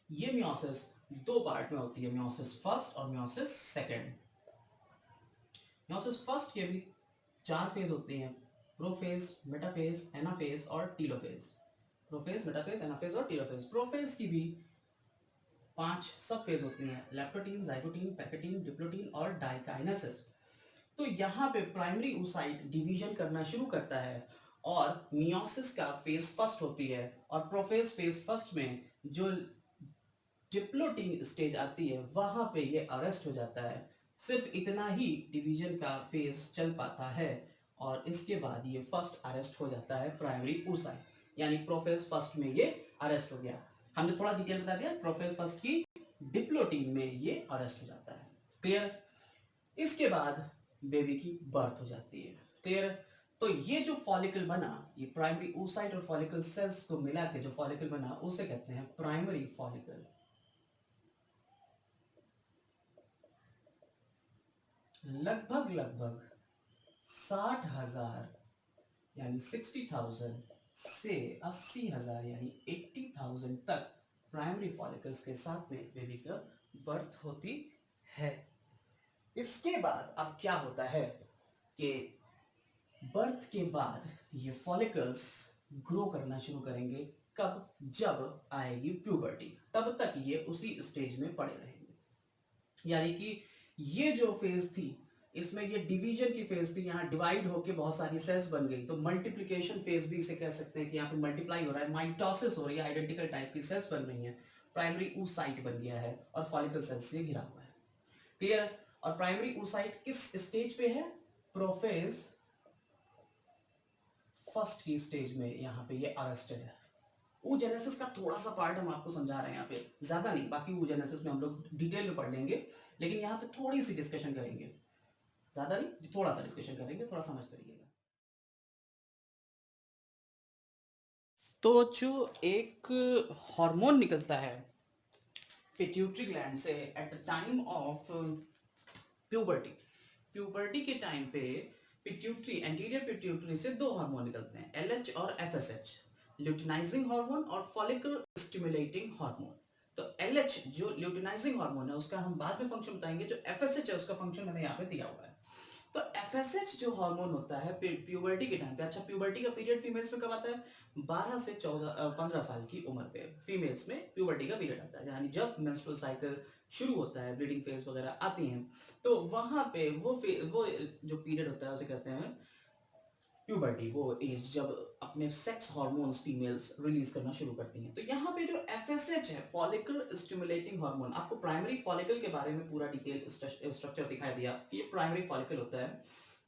ये मियोसिस दो पार्ट में होती है, मियोसिस फर्स्ट और मियोसिस सेकेंड। मियोसिस फर्स्ट के भी चार फेज होते हैं, प्रोफेज, मेटाफेज, एनाफेज और टीलोफेज। प्रोफेज, मेटाफेज, एनाफेज और टीलोफेज। प्रोफेज की भी पांच सब फेज होती हैं, लैक्टोटीन, जाइगोटीन, पैकेटीन, डिप्लोटीन और डाइकाइनेसिस। तो यहाँ पे प्राइमरी oocyte डिवीजन करना शुरू करता है और मियोसिस का फेज फर्स्ट होती है और प्रोफेज फेज फर्स्ट में जो डिप्लोटीन स्टेज आती है वहां पे ये अरेस्ट हो जाता है। सिर्फ इतना ही डिवीजन का फेज चल पाता है और इसके बाद ये फर्स्ट अरेस्ट हो जाता है प्राइमरी oocyte, यानी प्रोफेज फर्स्ट में ये अरेस्ट हो गया। हमने थोड़ा डिटेल बता दिया, प्रोफेज फर्स्ट की डिप्लोटीन में ये अरेस्ट हो जाता है, क्लियर? इसके बाद बेबी की बर्थ हो जाती है, क्लियर? तो ये जो फॉलिकल बना, ये प्राइमरी oocyte और फॉलिकल सेल्स को मिला के जो फॉलिकल बना उसे कहते हैं प्राइमरी फॉलिकल। लगभग लगभग 60,000 यानी 60,000 से 80,000 यानी 80,000 तक प्राइमरी फॉलिकल्स के साथ में बेबी का बर्थ होती है। इसके बाद अब क्या होता है कि बर्थ के बाद ये फॉलिकल्स ग्रो करना शुरू करेंगे। कब? जब आएगी प्यूबर्टी, तब तक ये उसी स्टेज में पड़े रहेंगे। यानी कि ये जो फेज थी इसमें ये डिवीजन की फेज थी, यहाँ डिवाइड होके बहुत सारी सेल्स बन गई, तो मल्टीप्लिकेशन फेज भी इसे कह सकते हैं कि यहाँ पे मल्टीप्लाई हो रहा है, माइटोसिस हो रही है, आइडेंटिकल टाइप की सेल्स बन रही हैं, प्राइमरी oocyte बन गया है और फॉलिकल सेल्स से घिरा हुआ है। क्लियर? और प्राइमरी oocyte किस स्टेज पे है? प्रोफेज फर्स्ट की स्टेज में यहाँ पे ये अरेस्टेड है। oogenesis का थोड़ा सा पार्ट हम आपको समझा रहे हैं यहाँ पे, ज्यादा नहीं, बाकी oogenesis में हम लोग डिटेल में पढ़ लेंगे, लेकिन यहाँ पे थोड़ी सी डिस्कशन करेंगे, ज्यादा नहीं, थोड़ा सा डिस्कशन करेंगे, थोड़ा समझते रहिएगा। तो जो एक हार्मोन निकलता है पिट्यूटरी ग्लैंड से at the time of puberty, puberty के टाइम पे पिट्यूटरी, एंटीरियर पिट्यूटरी से दो हार्मोन निकलते हैं, एलएच और एफएसएच, ल्यूटिनाइजिंग हार्मोन और फॉलिकल स्टिमुलेटिंग हार्मोन। तो एलएच जो ल्यूटिनाइजिंग हार्मोन है उसका हम बाद में फंक्शन बताएंगे, जो एफएसएच है उसका फंक्शन मैंने यहाँ पे दिया हुआ है। तो एफएसएच जो हार्मोन होता है प्यूबर्टी के टाइम पे, अच्छा प्यूबर्टी का पीरियड फीमेल्स में कब आता है? 12 से 15 साल की उम्र पे फीमेल्स में प्यूबर्टी का पीरियड आता है, यानी जब मेंस्ट्रुअल साइकिल शुरू होता है, ब्लीडिंग फेज वगैरह आती हैं, तो वहां पे वो जो पीरियड होता है उसे कहते हैं प्यूबर्टी, वो एज जब अपने सेक्स हार्मोन्स फीमेल्स रिलीज करना शुरू करती हैं। तो यहाँ पे जो एफएसएच है, फॉलिकल स्टिमुलेटिंग हार्मोन, आपको प्राइमरी फॉलिकल के बारे में पूरा डिटेल स्ट्रक्चर दिखाई दिया कि ये प्राइमरी फॉलिकल होता है।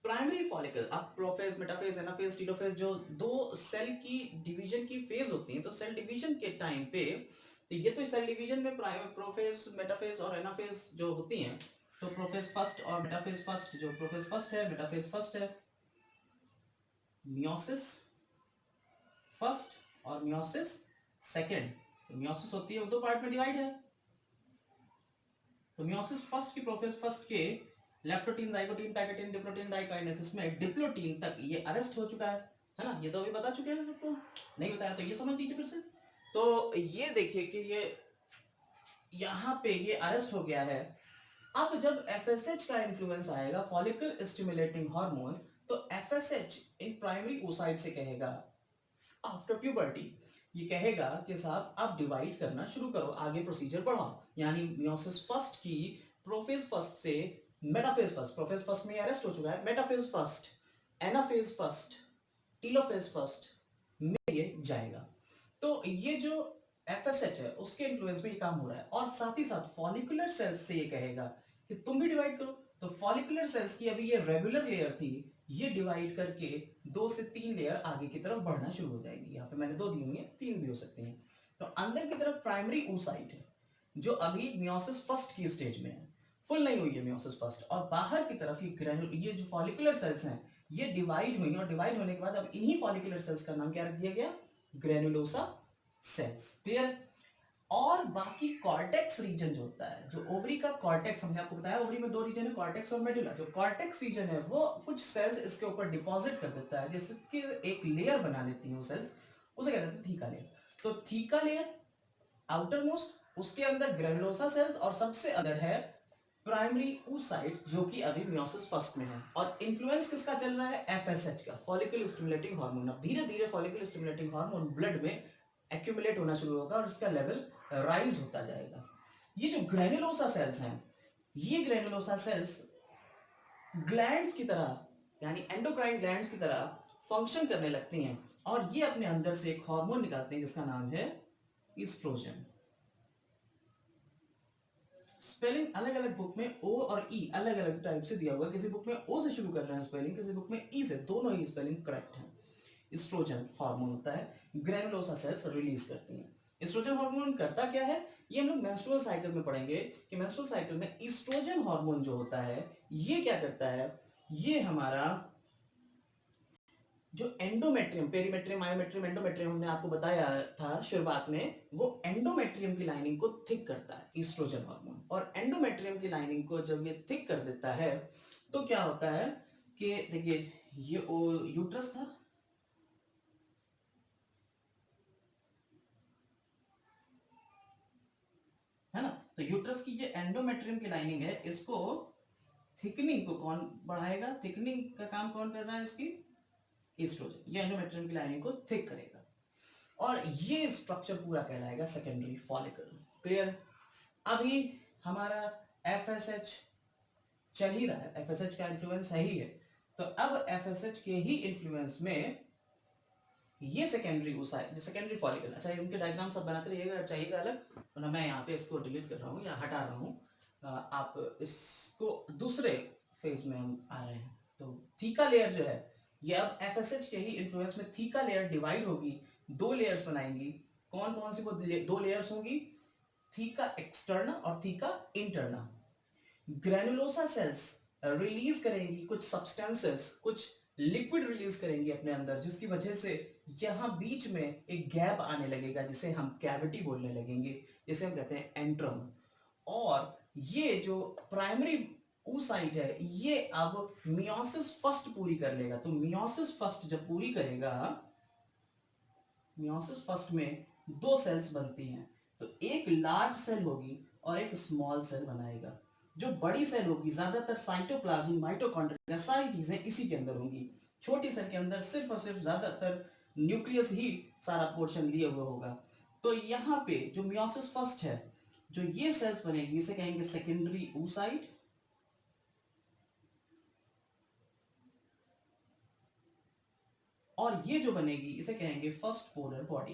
प्राइमरी फॉलिकल, अब प्रोफेज, मेटाफेज, एनाफेज, टीलोफेज, जो दो सेल की डिवीजन की फेज होती है, तो सेल डिवीजन के टाइम पे, तो ये तो सेल डिवीजन में प्रोफेज, मेटाफेज और एनाफेज जो होती हैं, तो प्रोफेज फर्स्ट और मेटाफेज फर्स्ट, जो प्रोफेज फर्स्ट है, मेटाफेज फर्स्ट है, मियोसिस फर्स्ट और मियोसिस सेकेंड। तो मियोसिस होती है, वो दो पार्ट में डिवाइड है, तो मियोसिस फर्स्ट की, प्रोफेज फर्स्ट के leptotene, zygotene, pachytene, diplotene, diakinesis में डिप्लोटीन तक ये अरेस्ट हो चुका है ना? ये तो अभी बता चुके हैं आपको, नहीं बताया तो ये समझ लीजिए फिर से। तो ये देखिए कि ये यहां पे ये अरेस्ट हो गया है। अब जब एफएसएच का इन्फ्लुएंस आएगा, फॉलिकल स्टिमुलेटिंग हार्मोन, तो एफएसएच इन प्राइमरी oocyte से कहेगा आफ्टर प्यूबर्टी, ये कहेगा कि साहब आप डिवाइड करना शुरू करो, आगे प्रोसीजर बढ़ाओ, यानी मियोसिस फर्स्ट की प्रोफेज फर्स्ट से मेटाफेज फर्स्ट, प्रोफेज फर्स्ट में अरेस्ट हो चुका है, metaphase first, anaphase first, telophase first में ये जाएगा। तो ये जो एफएसएच है उसके इन्फ्लुएंस में ये काम हो रहा है, और साथ ही साथ फॉलिकुलर सेल्स से ये कहेगा कि तुम भी डिवाइड करो। तो फॉलिकुलर सेल्स की अभी ये रेगुलर लेयर थी, ये डिवाइड करके 2 से 3 लेयर आगे की तरफ बढ़ना शुरू हो जाएगी। यहाँ पे मैंने 2 दी हुई है, 3 भी हो सकती हैं। तो अंदर की तरफ प्राइमरी oocyte है जो अभी मियोसिस फर्स्ट की स्टेज में है, फुल नहीं हुई है मियोसिस फर्स्ट, और बाहर की तरफ ये जो फॉलिकुलर सेल्स हैं ये डिवाइड हुई, और डिवाइड होने के बाद अब इन्हीं फॉलिकुलर सेल्स का नाम क्या रख दिया गया? Granulosa cells. क्लियर? और बाकी कॉर्टेक्स रीजन जो होता है, जो ओवरी का कॉर्टेक्स, हमने आपको बताया ओवरी में 2 रीजन है, कॉर्टेक्स और मेडुला। जो कॉर्टेक्स रीजन है वो कुछ सेल्स इसके ऊपर डिपॉजिट कर देता है, जिसकी एक लेयर बना लेती है वो सेल्स, उसे कहते हैं थीका लेयर। तो थीका लेयर आउटर मोस्ट, उसके अंदर ग्रेनुलोसा सेल्स, और सबसे अंदर है प्राइमरी oocyte जो कि अभी मियोसिस फर्स्ट में है। और इन्फ्लुएंस किसका चल रहा है? एफएसएच का, फॉलिकल स्टिमुलेटिंग हार्मोन। अब धीरे धीरे फॉलिकल स्टिमुलेटिंग हार्मोन ब्लड में एक्यूमुलेट होना शुरू होगा और इसका लेवल राइज होता जाएगा। ये जो ग्रेनुलोसा सेल्स हैं, ये ग्रेनुलोसा सेल्स ग्लैंड्स की तरह, यानी एंडोक्राइन ग्लैंड्स की तरह फंक्शन करने लगती हैं, और ये अपने अंदर से एक हार्मोन निकालते हैं जिसका नाम है ईस्ट्रोजन। स्पेलिंग अलग अलग बुक में ओ और ई अलग अलग टाइप से दिया हुआ है, किसी बुक में ओ से शुरू कर रहे हैं स्पेलिंग, किसी बुक में ई से, दोनों ही स्पेलिंग करेक्ट है। एस्ट्रोजन हार्मोन होता है, ग्रेनुलोसा सेल्स रिलीज करती हैं। एस्ट्रोजन हार्मोन करता क्या है, ये हम लोग मेंस्ट्रुअल साइकिल में पढ़ेंगे कि मेंस्ट्रुअल साइकिल में एस्ट्रोजन हार्मोन जो होता है ये क्या करता है, ये हमारा जो एंडोमेट्रियम, पेरीमेट्रियम, मायोमेट्रियम, एंडोमेट्रियम हमने आपको बताया था शुरुआत में, वो एंडोमेट्रियम की लाइनिंग को थिक करता है ईस्ट्रोजन हार्मोन। और एंडोमेट्रियम की लाइनिंग को जब ये थिक कर देता है तो क्या होता है कि देखिए ये यूट्रस था, है ना? तो यूट्रस की ये एंडोमेट्रियम की लाइनिंग है, इसको थिकनिंग को कौन बढ़ाएगा? थिकनिंग का काम कौन कर रहा है इसकी? ईस्ट्रोजन। ये एंडोमेट्रियम की लाइनिंग को थिक करेगा, और ये स्ट्रक्चर पूरा कहलाएगा सेकेंडरी फॉलिकल। क्लियर? अभी हमारा एफएसएच चल ही रहा है, एफएसएच का इन्फ्लुएंस है ही है। तो अब एफएसएच के ही इन्फ्लुएंस में ये सेकेंडरी ओसाइट, जो सेकेंडरी फॉलिकल, अच्छा इनके डायग्राम सब बनाते रहिएगा, चाहिएगा अलग तो ना, मैं यहाँ पे इसको डिलीट कर रहा हूँ या हटा रहा हूँ। आप इसको दूसरे फेज में हम आ रहे हैं। तो थीका लेयर जो है ये अब एफएसएच के ही इन्फ्लुएंस में थीका लेयर डिवाइड होगी, दो लेयर्स बनाएंगी। कौन कौन सी वो दो लेयर्स होंगी? थीका एक्सटर्ना और theca interna. Granulosa cells release करेंगी कुछ सब्सटेंसेस, कुछ लिक्विड रिलीज करेंगी अपने अंदर, जिसकी वजह से यहां बीच में एक गैप आने लगेगा, जिसे हम कैविटी बोलने लगेंगे, जिसे हम कहते हैं एंट्रम। और ये जो प्राइमरी oocyte है ये अब मियोसिस फर्स्ट पूरी कर लेगा। तो मियोसिस फर्स्ट जब पूरी करेगा, मियोसिस फर्स्ट में दो सेल्स बनती हैं, तो एक लार्ज सेल होगी और एक स्मॉल सेल बनाएगा। जो बड़ी सेल होगी ज्यादातर साइटोप्लाज्म, माइटोकॉन्ड्रिया, सारी चीजें इसी के अंदर होंगी। छोटी सेल के अंदर सिर्फ और सिर्फ ज्यादातर न्यूक्लियस ही सारा पोर्शन लिए हुए होगा। तो यहाँ पे जो मियोसिस फर्स्ट है, जो ये सेल्स बनेगी इसे कहेंगे सेकेंडरी oocyte, और ये जो बनेगी इसे कहेंगे फर्स्ट पोलर बॉडी।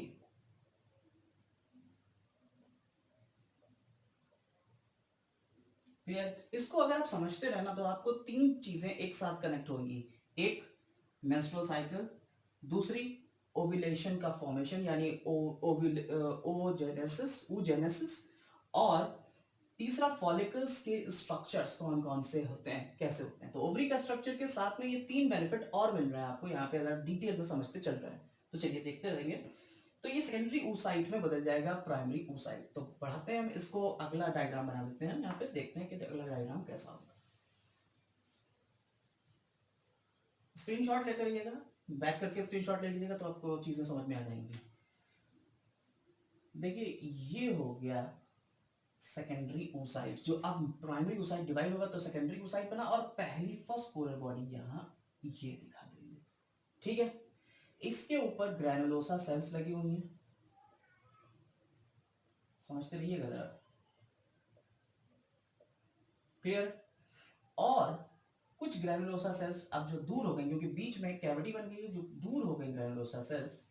क्लियर? इसको अगर आप समझते रहना तो आपको तीन चीजें एक साथ कनेक्ट होंगी। एक मेंस्ट्रुअल साइकिल, दूसरी ओव्यूलेशन का फॉर्मेशन यानी oogenesis, और तीसरा फॉलिकल्स के स्ट्रक्चर्स कौन कौन से होते हैं, कैसे होते हैं। तो ओवरी का स्ट्रक्चर के साथ में ये तीन बेनिफिट और मिल रहे हैं आपको यहाँ पे, अगर डिटेल में समझते चल रहे हैं तो चलिए देखते रहेंगे। तो ये सेकेंडरी oocyte में बदल जाएगा प्राइमरी oocyte। तो बढ़ाते हैं हम इसको, अगला डायग्राम बना लेते हैं, यहाँ पे देखते हैं कि अगला डायग्राम कैसा होगा। स्क्रीनशॉट लेते रहिएगा, बैक करके स्क्रीनशॉट ले लीजिएगा तो आपको चीजें समझ में आ जाएंगी। देखिए ये हो गया सेकेंडरी oocyte, जो अब प्राइमरी oocyte डिवाइड होगा तो सेकेंडरी oocyte बना, और पहली फर्स्ट पोलर बॉडी यहाँ ये दिखा देंगे। ठीक है, इसके ऊपर ग्रैनुलोसा सेल्स लगी हुई हैं, समझते रहिएगा जरा। क्लियर? और कुछ ग्रैनुलोसा सेल्स अब जो दूर हो गई, क्योंकि बीच में कैविटी बन गई है, जो दूर हो गई ग्रैनुलोसा सेल्स,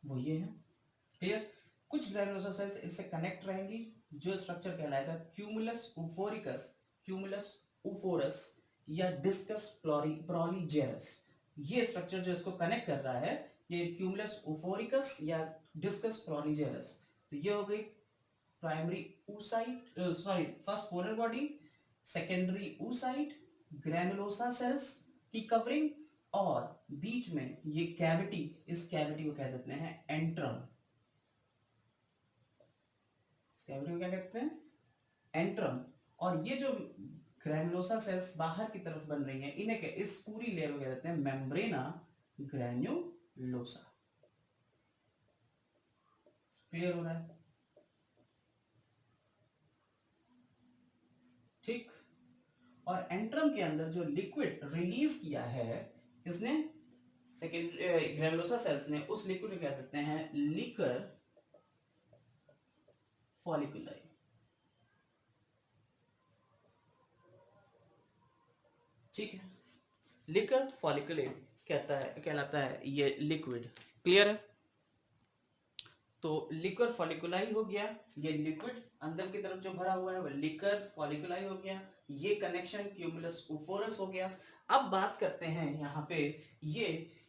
वो ये है। क्लियर? कुछ ग्रैनुलोसा सेल्स इससे कनेक्ट रहेंगी, जो स्ट्रक्चर कहलाएगा क्यूमुलस उफोरिकस, क्यूमुलस उफोरस या डिस्कस प्रोलीजेरस। ये स्ट्रक्चर जो इसको कनेक्ट कर रहा है ये क्यूमुलस उफोरिकस या डिस्कस प्रोलीजेरस। तो ये हो गई primary oocyte, sorry first polar body, secondary oocyte, granulosa cells की कवरिंग, और बीच में ये कैविटी, इस कैविटी को कह देते हैं एंट्रम। इस कैविटी को क्या कहते हैं? एंट्रम। और ये जो ग्रैनुलोसा सेल्स बाहर की तरफ बन रही हैं, इन्हें इस पूरी लेयर को कह देते हैं मेम्ब्रेना ग्रैन्युलोसा। क्लियर हो रहा है? ठीक। और एंट्रम के अंदर जो लिक्विड रिलीज किया है इसने, सेकेंड ग्रैनुलोसा सेल्स ने, उस लिक्विड को क्या देते हैं लिकर फॉलिकुलाई। ठीक है, लिकर फॉलिकुलाई कहलाता है ये लिक्विड। क्लियर है? तो लिकर फॉलिकुलाई हो गया, ये लिक्विड अंदर की तरफ जो भरा हुआ है वो लिकर फॉलिकुलाई हो गया, ये कनेक्शन क्यूमुलस उफोरस हो गया। अब बात करते हैं यहाँ पे ये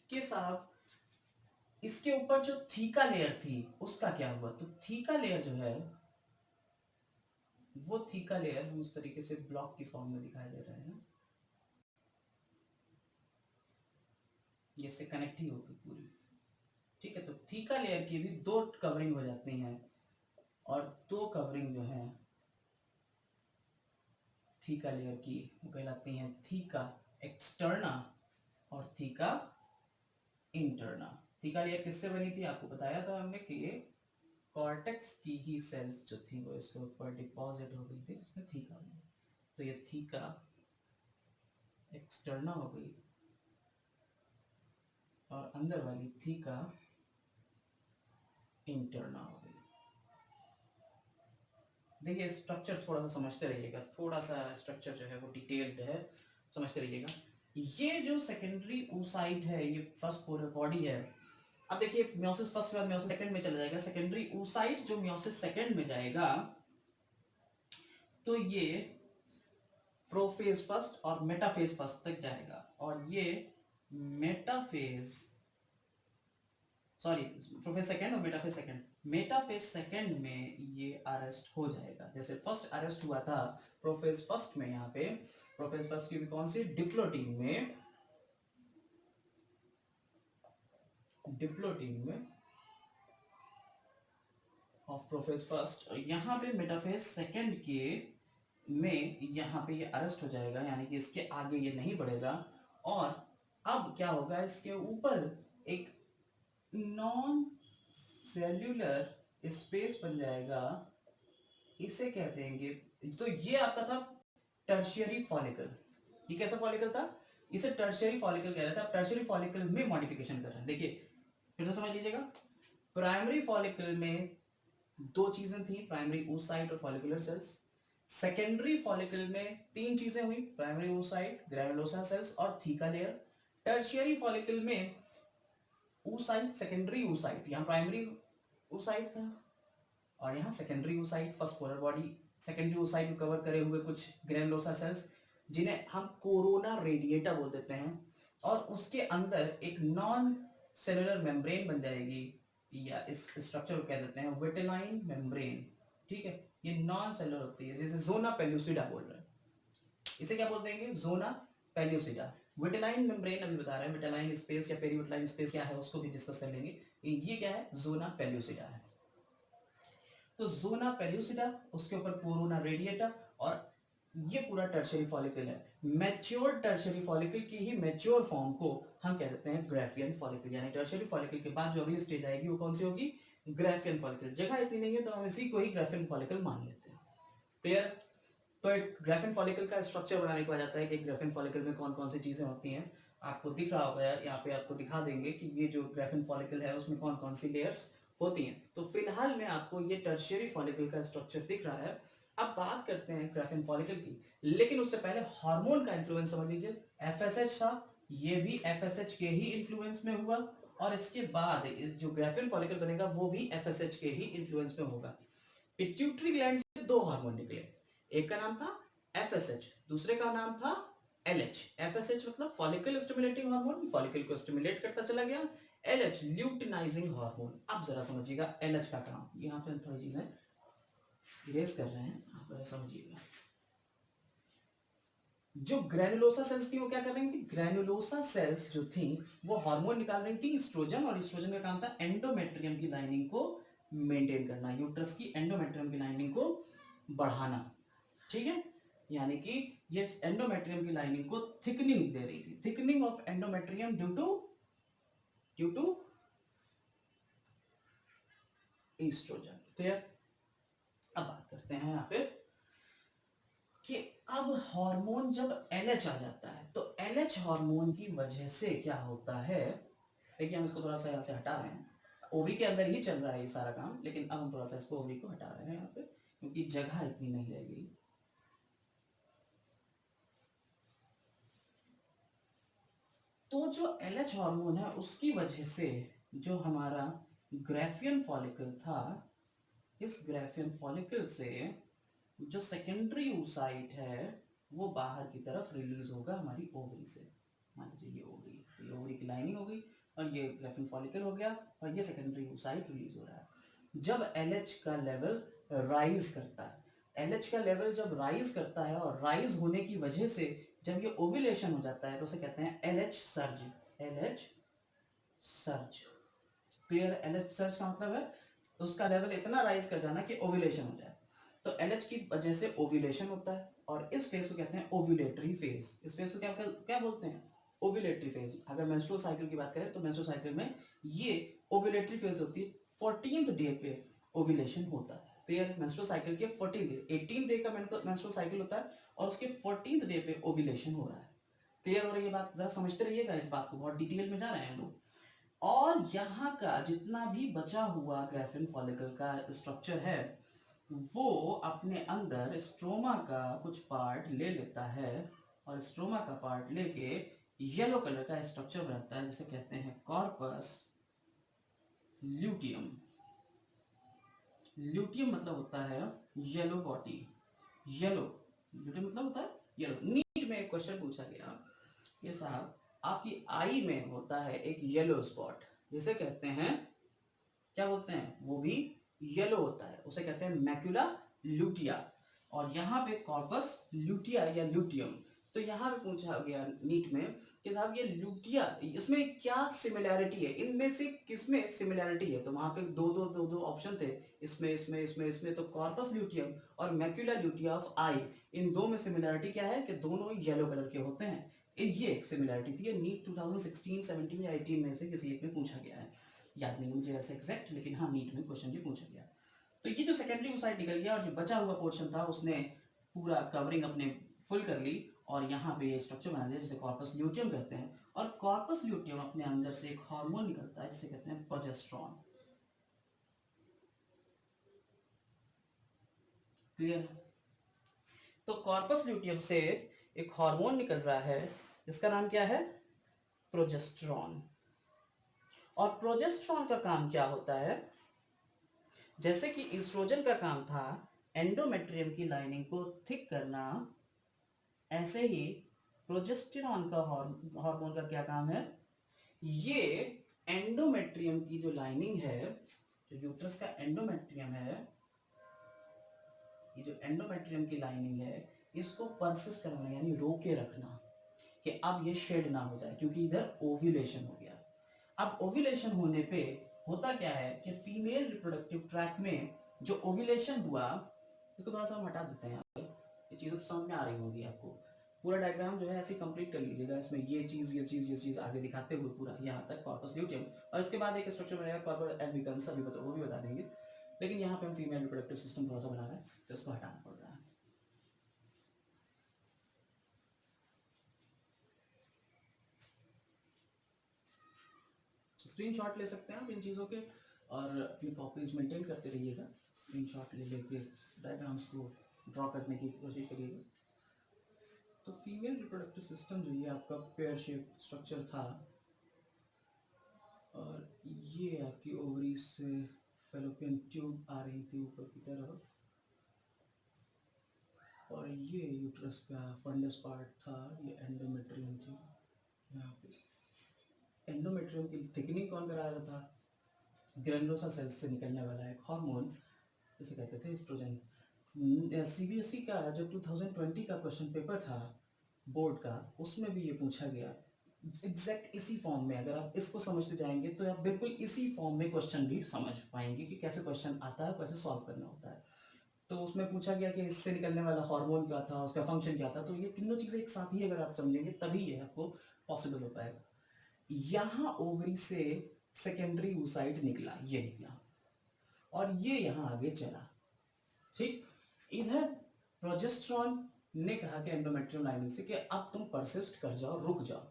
कि साहब इसके ऊपर जो थीका लेयर थी उसका क्या हुआ। तो थीका लेयर जो है, वो थीका लेयर हम उस तरीके से ब्लॉक की फॉर्म में दिखाई दे रहे हैं, ये से कनेक्ट ही होगी पूरी। ठीक है, तो थीका लेयर की भी दो कवरिंग हो जाती हैं, और दो कवरिंग जो है थीका लेयर की वो कहलाती हैं थीका एक्सटर्ना और थीका इंटरना। थीका लेयर किससे बनी थी? आपको बताया था हमने कि ये कॉर्टेक्स की ही सेल्स जो थी वो इसके ऊपर डिपॉजिट हो गई थी, उसने थीका बनी। तो ये थीका एक्सटर्ना हो गई और अंदर वाली थीका इंटरना हो गई। देखिए स्ट्रक्चर थोड़ा सा समझते रहिएगा, थोड़ा सा स्ट्रक्चर जो है वो डिटेल्ड है, समझते रहिएगा। ये जो सेकेंडरी oocyte है, ये फर्स्ट पोलर बॉडी है। अब देखिए मियोसिस फर्स्ट के बाद मियोसिस सेकंड में चला जाएगा। सेकेंडरी oocyte जो मियोसिस सेकंड में जाएगा तो ये प्रोफेज फर्स्ट और मेटाफेज फर्स्ट तक जाएगा, और ये मेटाफेज सॉरी प्रोफेज सेकंड और मेटाफेज सेकंड, मेटाफेज सेकंड में ये अरेस्ट हो जाएगा। जैसे फर्स्ट अरेस्ट हुआ था प्रोफेज फर्स्ट में, यहाँ पे प्रोफेज फर्स्ट की भी कौन सी डिप्लोटीन में, डिप्लोटीन में ऑफ प्रोफेज फर्स्ट, यहाँ पे मेटाफेज सेकंड के में यहाँ पे ये अरेस्ट हो जाएगा, यानी कि इसके आगे ये नहीं बढ़ेगा। और अब क्या होगा, इसके ऊपर एक नॉन सेल्यूलर स्पेस बन जाएगा, इसे कहते हैं। तो ये आपका था टर्शियरी फॉलिकल। ये कैसा फॉलिकल था, इसे टर्शियरी फॉलिकल कह रहा था। टर्शियरी फॉलिकल में मॉडिफिकेशन कर रहे हैं। देखिए फिर तो समझ लीजिएगा, प्राइमरी फॉलिकल में दो चीजें थी, प्राइमरी oocyte और फॉलिकुलर सेल्स। सेकेंडरी फॉलिकल में तीन चीजें हुई, प्राइमरी oocyte, ग्रैनुलोसा सेल्स और थीका लेयर। टर्शियरी फॉलिकल में oocyte, सेकेंडरी oocyte, यहाँ प्राइमरी oocyte था और यहाँ secondary oocyte, first polar body. Secondary oocyte को कवर करे हुए कुछ ग्रैनुलोसा सेल्स जिन्हें हम कोरोना रेडिएटा बोल देते हैं, और उसके अंदर एक नॉन सेलुलर मेम्ब्रेन बन जाएगी, या इस स्ट्रक्चर को कह देते हैं विटेलाइन मेम्ब्रेन। ठीक है, ये नॉन सेलुलर होती है, जैसे जोना पेल्यूसिडा बोल रहे हैं, इसे क्या बोल देंगे, जोना पेल्यूसिडा। विटेलाइन मेम्ब्रेन अभी बता रहे हैं, विटेलाइन स्पेस या पेरीविटेलाइन स्पेस क्या है उसको भी डिस्कस कर लेंगे। ये क्या है, जोना पेल्यूसिडा है। तो जोना पेल्यूसिडा, उसके ऊपर कोरोना रेडिएटा, और ये पूरा टर्शियरी फॉलिकल है। मैच्योर टर्शियरी फॉलिकल की ही मैच्योर फॉर्म को हम कह देते हैं ग्राफियन फॉलिकल, यानी टर्शियरी फॉलिकल के बाद जो अगली स्टेज आएगी वो कौन सी होगी, ग्राफियन फॉलिकल। जगह इतनी नहीं है तो हम इसी को ही ग्राफियन फॉलिकल मान लेते हैं। क्लियर। तो एक ग्राफियन फॉलिकल का स्ट्रक्चर बनाने को आ जाता है कि ग्राफियन फॉलिकल में कौन कौन सी चीजें होती हैं। आपको दिख रहा होगा यार, यहाँ पे आपको दिखा देंगे कि ये जो ग्राफियन फॉलिकल है उसमें कौन कौन सी लेयर्स होती हैं। तो फिलहाल में आपको ये टर्शियरी फॉलिकल का स्ट्रक्चर दिख रहा है। अब बात करते हैं ग्राफियन फॉलिकल की, लेकिन उससे पहले हार्मोन का इन्फ्लुएंस समझ लीजिए। एफएसएच था, ये भी एफएसएच के ही इन्फ्लुएंस में हुआ, और इसके बाद जो ग्राफियन फॉलिकल बनेगा वो भी एफएसएच के ही इन्फ्लुएंस में होगा। पिट्यूटरी ग्लैंड से दो हार्मोन निकले, एक का नाम था एफएसएच, दूसरे का नाम था एलएच। एफएसएच मतलब फॉलिकल स्टिमुलेटिंग हार्मोन, फॉलिकल को स्टिमुलेट करता चला गया। LH luteinizing hormone. अब जरा समझिएगा एलएच का काम, यहाँ पे थोड़ी चीजें इरेज कर रहे हैं, आप जरा समझिएगा। जो ग्रैनुलोसा सेल्स थी वो क्या कर रही थी, ग्रैनुलोसा सेल्स जो थी वो हार्मोन निकाल रही थी ईस्ट्रोजन, और ईस्ट्रोजन का काम था एंडोमेट्रियम की लाइनिंग को मेंटेन करना, यूट्रस की एंडोमेट्रियम की लाइनिंग को बढ़ाना। ठीक है, यानी कि ये एंडोमेट्रियम की लाइनिंग को थिकनिंग दे रही थी, thickening of endometrium due to estrogen. Clear. अब बात करते हैं यहाँ पे कि अब हार्मोन जब एलएच आ जाता है तो एलएच हार्मोन की वजह से क्या होता है। देखिए हम इसको थोड़ा सा यहाँ से हटा रहे हैं, ओवरी के अंदर ही चल रहा है ये सारा काम, लेकिन अब हम थोड़ा सा इसको ओवरी को हटा रहे हैं यहाँ पे, क्योंकि जगह इतनी नहीं रह गई। तो जो एलएच हार्मोन है उसकी वजह से जो हमारा ग्राफियन फॉलिकल था, इस ग्राफियन फॉलिकल से जो सेकेंडरी oocyte है वो बाहर की तरफ रिलीज होगा हमारी ओवरी से। मान लीजिए ये ओवरी की लाइनिंग हो गई और ये ग्राफियन फॉलिकल हो गया, और ये सेकेंडरी oocyte रिलीज हो रहा है। जब एलएच का लेवल राइज करता है, एलएच का लेवल जब राइज करता है और राइज होने की वजह से जब ये ओव्यूलेशन हो जाता है तो उसे कहते हैं LH surge. LH surge. Clear. LH surge का मतलब है उसका लेवल इतना राइज कर जाना कि ओव्यूलेशन हो जाए। तो एलएच की वजह से ओव्यूलेशन होता है, और इस फेज को कहते हैं ओव्यूलेटरी फेज। इस फेज को क्या बोलते हैं, ओव्यूलेटरी फेज। अगर मेंस्ट्रुअल साइकिल की बात करें तो मेंस्ट्रुअल साइकिल में ये ओव्यूलेटरी फेज होती है। 14th डे पे ओव्यूलेशन होता है। क्लियर। मेंस्ट्रुअल साइकिल के 14th डे, 18 डे का मेंस्ट्रुअल साइकिल होता है और उसके 14th डे पे ओव्यूलेशन हो रहा है। क्लियर हो रही है बात, जरा समझते रहिएगा इस बात को, बहुत डिटेल में जा रहे हैं हम लोग। और यहाँ का जितना भी बचा हुआ ग्राफिन फॉलिकल का स्ट्रक्चर है वो अपने अंदर स्ट्रोमा का कुछ पार्ट ले लेता है और स्ट्रोमा का पार्ट लेके येलो कलर का स्ट्रक्चर बनाता है जिसे कहते हैं कॉर्पस ल्यूटियम। ल्यूटियम मतलब होता है येलो बॉडी, येलो, ल्यूटियम मतलब होता है येलो। नीट में एक क्वेश्चन पूछा गया कि साहब आपकी आई में होता है एक येलो स्पॉट जिसे कहते हैं, क्या बोलते हैं, वो भी येलो होता है, उसे कहते हैं मैक्यूला ल्यूटिया। और यहाँ पे कॉर्पस ल्यूटिया या ल्यूटियम। तो यहाँ पे पूछा गया नीट में कि साहब ये ल्यूटिया, इसमें क्या सिमिलैरिटी है, इनमें से किसमें सिमिलैरिटी है। तो वहां पे दो ऑप्शन थे, इसमें तो कॉर्पस ल्यूटियम और मैक्यूला ल्यूटिया ऑफ आई, इन दो में सिमिलैरिटी क्या है कि दोनों येलो कलर के होते हैं। ये एक सिमिलैरिटी थी। ये नीट 2016, 17 या 18 में से किसी एक में पूछा गया है, याद नहीं मुझे ऐसे एग्जैक्ट, लेकिन हाँ नीट में क्वेश्चन भी पूछा गया। तो ये जो सेकेंडरी ओसाइट निकल गया और जो बचा हुआ पोर्शन था उसने पूरा कवरिंग अपने फुल कर ली और यहाँ पे ये स्ट्रक्चर बना दिया जिसे कॉर्पस ल्यूटियम कहते हैं। और कॉर्पस ल्यूटियम अपने अंदर से एक हार्मोन निकलता है जिसे कहते हैं प्रोजेस्टेरॉन। क्लियर? तो कॉर्पस ल्यूटियम से एक हार्मोन निकल रहा है जिसका नाम क्या है, प्रोजेस्टेरॉन। और प्रोजेस्टेरॉन का काम क्या होता है, जैसे कि ईस्ट्रोजन का काम था एंडोमेट्रियम की लाइनिंग को थिक करना, ऐसे ही प्रोजेस्टेरॉन का हार्मोन का क्या काम है, ये एंडोमेट्रियम की जो लाइनिंग है, जो यूट्रस का एंडोमेट्रियम है, ये जो एंडोमेट्रियम की लाइनिंग है इसको परसिस्ट करना यानी रोके रखना कि अब ये शेड ना हो जाए, क्योंकि इधर ओव्यूलेशन हो गया। अब ओव्यूलेशन होने पे होता क्या है कि फीमेल रिप्रोडक्टिव ट्रैक में जो ओव्यूलेशन हुआ, इसको थोड़ा सा हम हटा देते हैं यहाँ पे, ये चीज़ें तो समझ में आ रही होगी आपको। पूरा डायग्राम जो है ऐसे कंप्लीट कर लीजिएगा, इसमें ये चीज़ आगे दिखाते हुए पूरा यहाँ तक कॉर्पस ल्यूटियम, और इसके बाद एक स्ट्रक्चर बनेगा कॉर्पस एल्बिकन्स, अभी वो भी बता देंगे। लेकिन यहाँ पे हम फीमेल रिप्रोडक्टिव सिस्टम थोड़ा सा बना रहे हैं तो इसको हटाना पड़ रहा है। स्क्रीनशॉट ले सकते हैं आप इन चीज़ों के और अपनी कॉपीज मेंटेन करते रहिएगा, स्क्रीनशॉट ले लेके डायग्राम्स को ड्रॉ करने की कोशिश करिएगा। तो फीमेल रिप्रोडक्टिव सिस्टम जो ये आपका पेयर शेप स्ट्रक्चर था, और ये आपकी ओवरी से फेलोपियन ट्यूब आ रही थी ऊपर की तरफ, और ये यूट्रस का फंडस पार्ट था, ये एंडोमेट्रियम थी। यहाँ पे एंडोमेट्रियम की थिकनिंग कौन करा रहा था, ग्रेनुलोसा सेल्स से निकलने वाला एक हार्मोन जिसे कहते थे एस्ट्रोजन। सीबीएसई का जो 2020 का क्वेश्चन पेपर था बोर्ड का, उसमें भी ये पूछा गया एग्जैक्ट इसी फॉर्म में। अगर आप इसको समझते जाएंगे तो आप बिल्कुल इसी फॉर्म में क्वेश्चन भी समझ पाएंगे कि कैसे क्वेश्चन आता है, कैसे सॉल्व करना होता है। तो उसमें पूछा गया कि इससे निकलने वाला हार्मोन क्या था, उसका फंक्शन क्या था। तो ये तीनों चीज़ें एक साथ ही अगर आप समझेंगे तभी ये आपको पॉसिबल हो पाएगा। यहाँ ओवरी से सेकेंडरी oocyte निकला, ये निकला और ये यहाँ आगे चला। ठीक, इधर प्रोजेस्टेरॉन ने कहा कि एंडोमेट्रियम लाइनिंग से कि अब तुम परसिस्ट कर जाओ, रुक जाओ,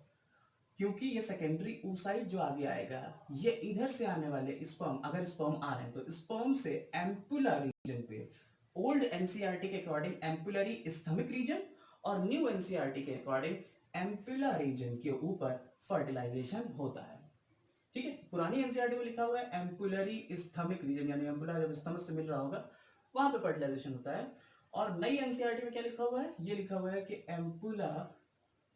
क्योंकि ये सेकेंडरी oocyte जो आगे आएगा ये इधर से आने वाले स्पर्म, अगर स्पर्म आ रहे हैं तो स्पर्म से एम्पुला रीजन पे, ओल्ड एनसीईआरटी के अकॉर्डिंग एम्पुलरी स्थमिक रीजन और न्यू एनसीईआरटी के अकॉर्डिंग एम्पुला रीजन के ऊपर फर्टिलाइजेशन होता है। ठीक है, पुरानी एनसीईआरटी में लिखा हुआ है एम्पुलरी स्थमिक रीजन, यानी एम्पुला जब स्तंभ से मिल रहा होगा वहां पे फर्टिलाइजेशन होता है। और नई एनसीईआरटी में क्या लिखा हुआ है, ये लिखा हुआ है कि एम्पुला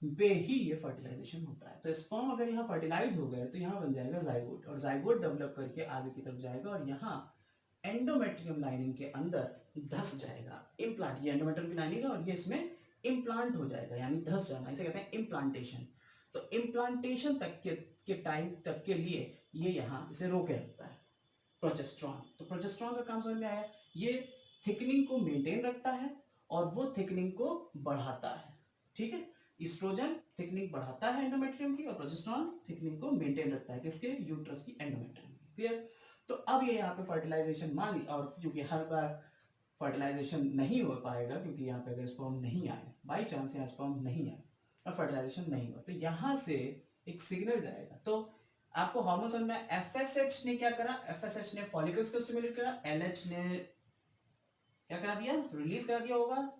पे ही ये फर्टिलाइजेशन होता है। तो स्पर्म अगर यहाँ फर्टिलाइज हो गए तो यहाँ बन जाएगा जाइगोट, और जाइगोट डेवलप करके आगे की तरफ जाएगा और यहाँ एंडोमेट्रियम लाइनिंग के अंदर धस जाएगा इम्प्लांट। ये एंडोमेट्रियम की लाइनिंग है और ये इसमें इम्प्लांट हो जाएगा, यानी धस जाना, इसे कहते हैं इम्प्लांटेशन। तो इम्प्लांटेशन तक के टाइम तक के लिए ये यहाँ इसे रोके रखता है प्रोजेस्टेरॉन। तो प्रोजेस्टेरॉन का काम समझ में आया, ये थिकनिंग को मेंटेन रखता है और वो थिकनिंग को बढ़ाता है। ठीक है, ईस्ट्रोजन थिकनिंग बढ़ाता है एंडोमेट्रियम की और प्रोजेस्टेरॉन थिकनिंग को मेंटेन रखता है किसके, यूट्रस की एंडोमेट्रियम। क्लियर? तो अब ये यहाँ पे फर्टिलाइजेशन मान ली, और क्योंकि हर बार फर्टिलाइजेशन नहीं हो पाएगा क्योंकि यहाँ पे अगर स्पर्म नहीं आए, बाई चांस यहाँ स्पर्म नहीं आए और फर्टिलाइजेशन नहीं हुआ, तो यहाँ से एक सिग्नल जाएगा। तो आपको हार्मोन समझ में, एफएसएच ने क्या करा, एफएसएच ने फॉलिकल्स को स्टिमुलेट करा, एलएच ने क्या करा दिया, रिलीज करा दिया होगा।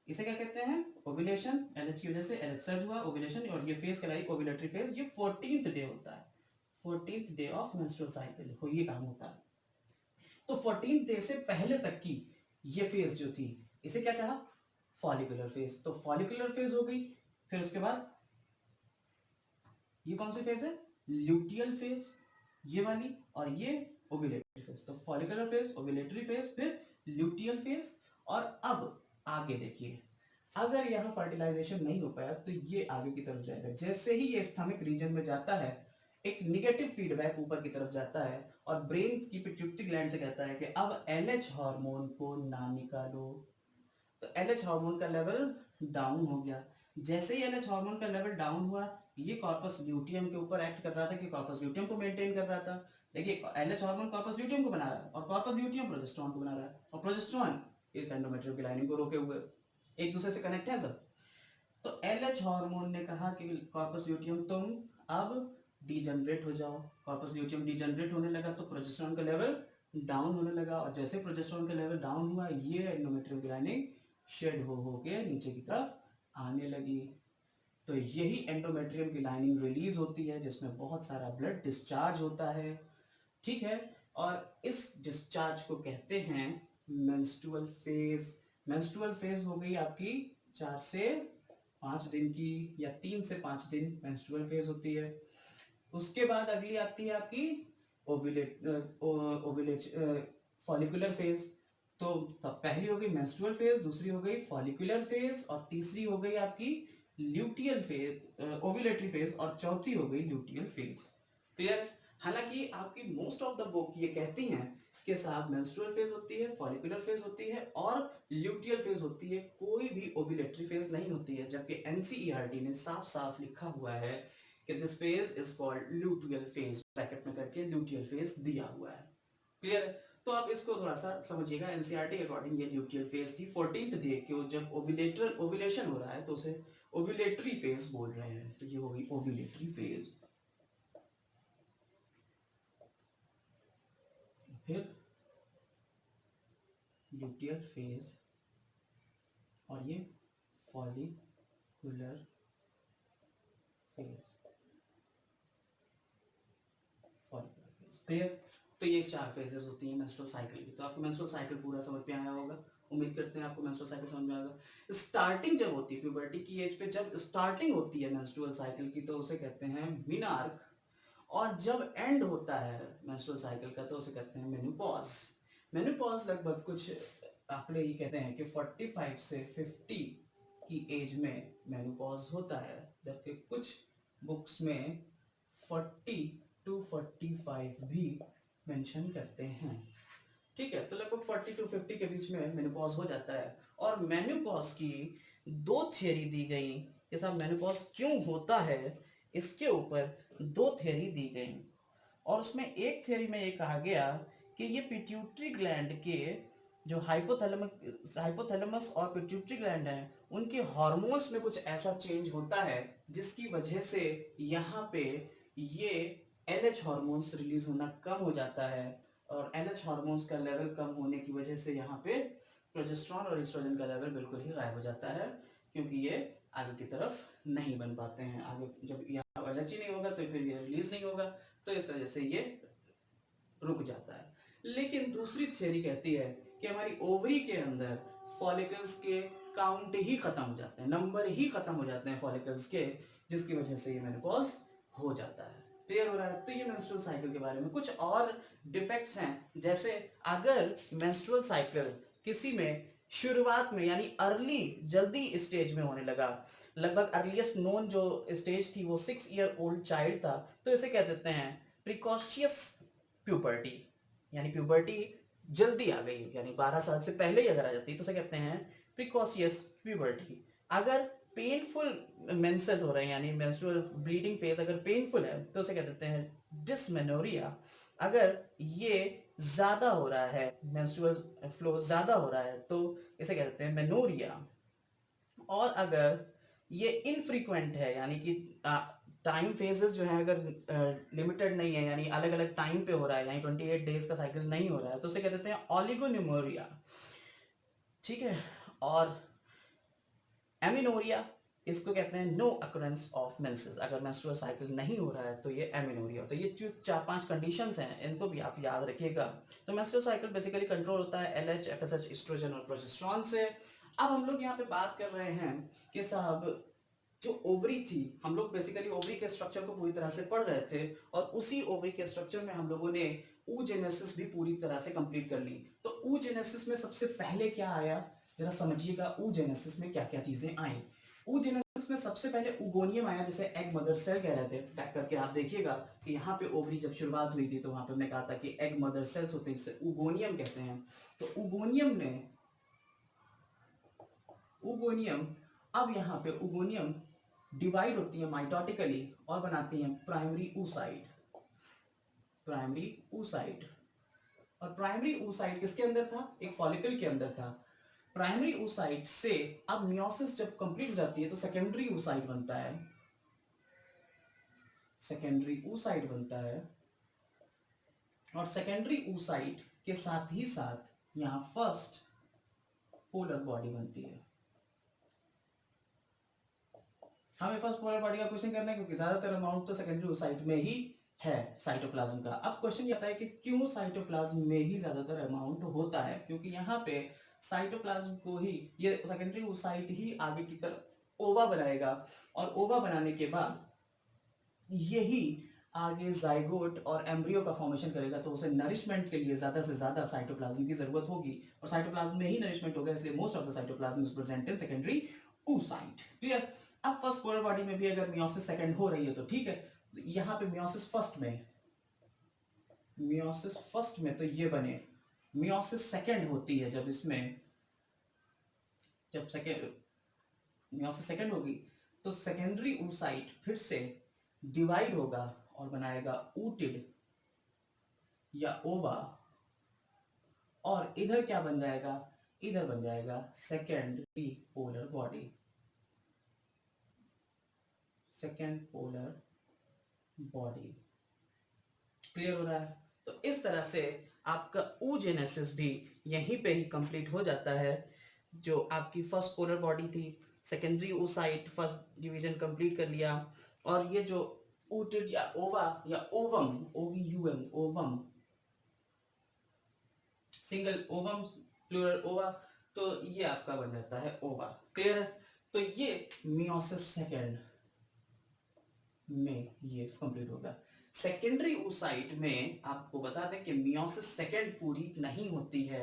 इसे क्या कहते हैं, ओव्यूलेशन। एलएच की वजह से एलएच सर्ज हुआ, ओव्यूलेशन, और ये फेज कहलाई ओव्यूलेटरी फेज। ये 14th डे होता है, 14th day of menstrual cycle हो ये काम होता है। तो 14th डे से पहले तक की ये फेज जो थी, इसे क्या कहा, फॉलिकुलर फेज। तो फॉलिकुलर फेज हो गई, फिर उसके बाद ये कौन सी फेज है, ल्यूटियल फेज, ये वाली, और ये ओव्यूलेटरी फेज। तो फॉलिकुलर फेज, ओव्यूलेटरी फेज, फिर ल्यूटियल फेज। और अब आगे देखिए, अगर यहां फर्टिलाइजेशन नहीं हो पाया तो ये आगे की तरफ जाएगा। जैसे ही ये स्टमक रीजन में जाता है, एक निगेटिव फीडबैक ऊपर की तरफ जाता है और ब्रेन की पिट्यूटरी ग्लैंड से कहता है कि अब एलएच हार्मोन को ना निकालो। तो एलएच हार्मोन का लेवल डाउन हो गया। जैसे ही एलएच हार्मोन का लेवल डाउन हुआ, ये कॉर्पस ल्यूटियम के ऊपर एक्ट कर रहा था कि कॉर्पस ल्यूटियम को मेंटेन कर रहा था। देखिए, एलएच हार्मोन कॉर्पस ल्यूटियम को बना रहा है और कॉर्पस ल्यूटियम प्रोजेस्टेरोन को बना रहा है, और प्रोजेस्टेरोन इस एंडोमेट्रियम की लाइनिंग को रोके हुए, एक दूसरे से कनेक्ट है सब। तो एलएच हार्मोन ने कहा कि कॉर्पस ल्यूटियम तुम अब डीजनरेट हो जाओ। कॉर्पस ल्यूटियम डीजनरेट होने लगा तो प्रोजेस्टेरोन का लेवल डाउन होने लगा, और जैसे प्रोजेस्टेरोन का लेवल डाउन हुआ, ये एंडोमेट्रियम की लाइनिंग शेड हो के नीचे की तरफ आने लगी। तो यही एंडोमेट्रियम की लाइनिंग रिलीज होती है, जिसमें बहुत सारा ब्लड डिस्चार्ज होता है, ठीक है। और इस डिस्चार्ज को कहते हैं मेंस्ट्रुअल फेज। मेंस्ट्रुअल फेज हो गई आपकी 4 से 5 दिन की, या 3 से 5 दिन मेंस्ट्रुअल फेज होती है। उसके बाद अगली आती है आपकी ओव्यूलेट ओव्यूलेट फॉलिकुलर फेज। तो पहली हो गई मेंस्ट्रुअल फेज, दूसरी हो गई फॉलिकुलर फेज, और तीसरी हो गई आपकी ल्यूटियल फेज, ओव्यूलेटरी फेज, और चौथी हो गई ल्यूटियल फेज। क्लियर। हालांकि आपकी मोस्ट ऑफ द बुक ये कहती हैं कि साहब मेंस्ट्रुअल फेज होती है, फॉलिकुलर फेज होती है, और ल्यूटियल फेज होती है, कोई भी ओव्यूलेटरी फेज नहीं होती है। जबकि एनसीईआरटी ने साफ साफ लिखा हुआ है कि this phase is called luteal phase, bracket में करके ल्यूटियल फेज दिया हुआ है। क्लियर। तो आप इसको थोड़ा सा समझिएगा, एनसीईआरटी के अकॉर्डिंग ये ल्यूटियल फेज थी। 14th डे के जब ओव्यूलेशन हो रहा है तो उसे ओव्यूलेटरी फेज बोल रहे हैं। तो ये होगी ओव्यूलेटरी फेज। फिर ल्यूटियल फेज, और ये follicular phase, follicular phase. Clear. तो ये 4 फेजेस होती हैं मेंस्ट्रुअल साइकिल की। तो आपको मेंस्ट्रुअल साइकिल पूरा समझ में आया होगा, उम्मीद करते हैं आपको मेंस्ट्रुअल साइकिल समझ में आएगा। स्टार्टिंग जब होती है प्यूबर्टी की एज पे, जब स्टार्टिंग होती है मेंस्ट्रुअल साइकिल की, तो उसे कहते हैं मिनार्क। और जब एंड होता है मेंस्ट्रुअल साइकिल का, तो उसे कहते हैं मेनोपॉज। मेनोपॉज लगभग कुछ आंकड़े ये कहते हैं कि 45 से 50 की एज में मेनोपॉज होता है, जबकि कुछ बुक्स में 40 टू 45 भी मेंशन करते हैं। ठीक है, तो लगभग 40 टू 50 के बीच में मेनोपॉज हो जाता है। और मेनोपॉज की 2 थियरी दी गई कि साहब मेनोपॉज क्यों होता है, इसके ऊपर 2 थियरी दी गई। और उसमें एक थियरी में ये कहा गया कि ये पिट्यूटरी ग्लैंड के जो हाइपोथैलेमस और पिट्यूटरी ग्लैंड हैं, उनके हार्मोन्स में कुछ ऐसा चेंज होता है जिसकी वजह से यहाँ पे ये एलएच हार्मोन्स रिलीज होना कम हो जाता है। और एलएच हार्मोन्स का लेवल कम होने की वजह से यहाँ पे प्रोजेस्टेरॉन और एस्ट्रोजन का लेवल बिल्कुल ही गायब हो जाता है, क्योंकि ये आगे की तरफ नहीं बन पाते हैं। आगे जब यहाँ एलएच ही नहीं होगा तो फिर ये रिलीज नहीं होगा, तो इस वजह से ये रुक जाता है। लेकिन दूसरी थ्योरी कहती है कि हमारी ओवरी के अंदर फॉलिकल्स के काउंट ही खत्म हो जाते हैं, नंबर ही खत्म हो जाते हैं फॉलिकल्स के, जिसकी वजह से ये मेनोपॉज हो जाता है। क्लियर हो रहा है। तो ये मेंस्ट्रुअल साइकिल के बारे में कुछ और डिफेक्ट्स हैं, जैसे अगर मेंस्ट्रुअल साइकिल किसी में शुरुआत में यानी अर्ली जल्दी स्टेज में होने लगा, लगभग अर्लीस्ट नोन जो स्टेज थी वो 6 ईयर ओल्ड चाइल्ड था, तो इसे कह देते हैं प्रिकॉशियस प्यूबर्टी, यानी प्यूबर्टी जल्दी आ गई, यानी 12 साल से पहले ही अगर आ जाती है तो उसे कहते हैं प्रिकॉशियस प्यूबर्टी। अगर पेनफुल मेंसेस हो रहे हैं, यानी मेंस्ट्रुअल ब्लीडिंग फेज अगर पेनफुल है, तो उसे कह देते हैं डिसमेनोरिया। अगर ये ज्यादा हो रहा है, मेंस्ट्रुअल फ्लो ज्यादा हो रहा है, तो इसे कह देते हैं मेनोरिया। और अगर ये इनफ्रीक्वेंट है, यानी कि टाइम फेजेस जो है अगर लिमिटेड नहीं है, यानी अलग अलग टाइम पे हो रहा है, यानी 28 डेज का साइकिल नहीं हो रहा है, तो उसे कह देते हैं ऑलिगोन्यूमोरिया। ठीक है। और एमिनोरिया, इसको कहते हैं नो अकरेंस ऑफ मेंसेस, अगर मेंस्ट्रुअल साइकिल नहीं हो रहा है तो ये एमिनोरिया होता है। ये जो 4-5 कंडीशंस हैं इनको भी आप याद रखिएगा। तो मेंस्ट्रुअल साइकिल बेसिकली कंट्रोल होता है एलएच, एफएसएच, एस्ट्रोजन और प्रोजेस्टेरॉन से। अब हम लोग यहाँ पे बात कर रहे हैं कि साहब जो ओवरी थी, हम लोग बेसिकली ओवरी के स्ट्रक्चर को पूरी तरह से पढ़ रहे थे, और उसी ओवरी के स्ट्रक्चर में हम लोगों ने oogenesis भी पूरी तरह से कंप्लीट कर ली। तो oogenesis में सबसे पहले क्या आया, जरा समझिएगा oogenesis में क्या क्या चीजें आई। oogenesis में सबसे पहले उगोनियम आया, जैसे एग मदर सेल कह रहे थे। बैक करके आप देखिएगा कि यहाँ पे ओवरी जब शुरुआत हुई थी तो वहां पे हमने कहा था कि एग मदर सेल्स होते हैं, जिसे उगोनियम कहते हैं। तो उगोनियम, अब यहाँ पे उगोनियम डिवाइड होती है माइटोटिकली और बनाती है प्राइमरी oocyte। और प्राइमरी oocyte किसके अंदर था, एक फॉलिकल के अंदर था। प्राइमरी oocyte से अब मियोसिस जब कंप्लीट हो जाती है तो सेकेंडरी oocyte बनता है। और सेकेंडरी oocyte के साथ ही साथ यहां फर्स्ट पोलर बॉडी बनती है। हमें फर्स्ट पोलर बॉडी का क्वेश्चन करना है क्योंकि ज्यादातर अमाउंट तो सेकेंडरी oocyte में ही है साइटोप्लाज्म का। अब क्वेश्चन ये आता है कि क्यों साइटोप्लाज्म में ही ज्यादातर अमाउंट होता है, क्योंकि यहाँ पे साइटोप्लाज्म को ही ये सेकेंडरी oocyte ही आगे की तरफ ओवा बनाएगा, और ओवा बनाने के बाद यही आगे जाइगोट और एम्ब्रियो का फॉर्मेशन करेगा, तो उसे नरिशमेंट के लिए ज्यादा से ज्यादा साइटोप्लाज्म की जरूरत होगी, और साइटोप्लाज्म में ही नरिशमेंट होगा, इसलिए most of the cytoplasm is present in secondary oocyte। Clear. अब फर्स्ट पोलर बॉडी में भी अगर मियोसिस सेकंड हो रही है तो ठीक है, यहां पे मियोसिस फर्स्ट में तो ये बने। मियोसिस सेकंड होती है जब इसमें, जब सेकंड मियोसिस सेकंड होगी तो सेकेंडरी oocyte फिर से डिवाइड होगा और बनाएगा ooted या ओवा, और इधर क्या बन जाएगा, इधर बन जाएगा secondary polar body, second polar body. Clear हो रहा है। तो इस तरह से आपका oogenesis भी यहीं पे ही कंप्लीट हो जाता है। जो आपकी फर्स्ट पोलर बॉडी थी, secondary oocyte first division complete कर लिया, और ये जो ooted या ओवा या ovum, O V U M, ovum, single ovum plural ova, तो ये आपका बन जाता है ओवा। क्लियर है। तो ये मियोसिस सेकेंड में ये कंप्लीट होगा। सेकेंडरी oocyte में आपको बता दें कि मियोसिस सेकेंड पूरी नहीं होती है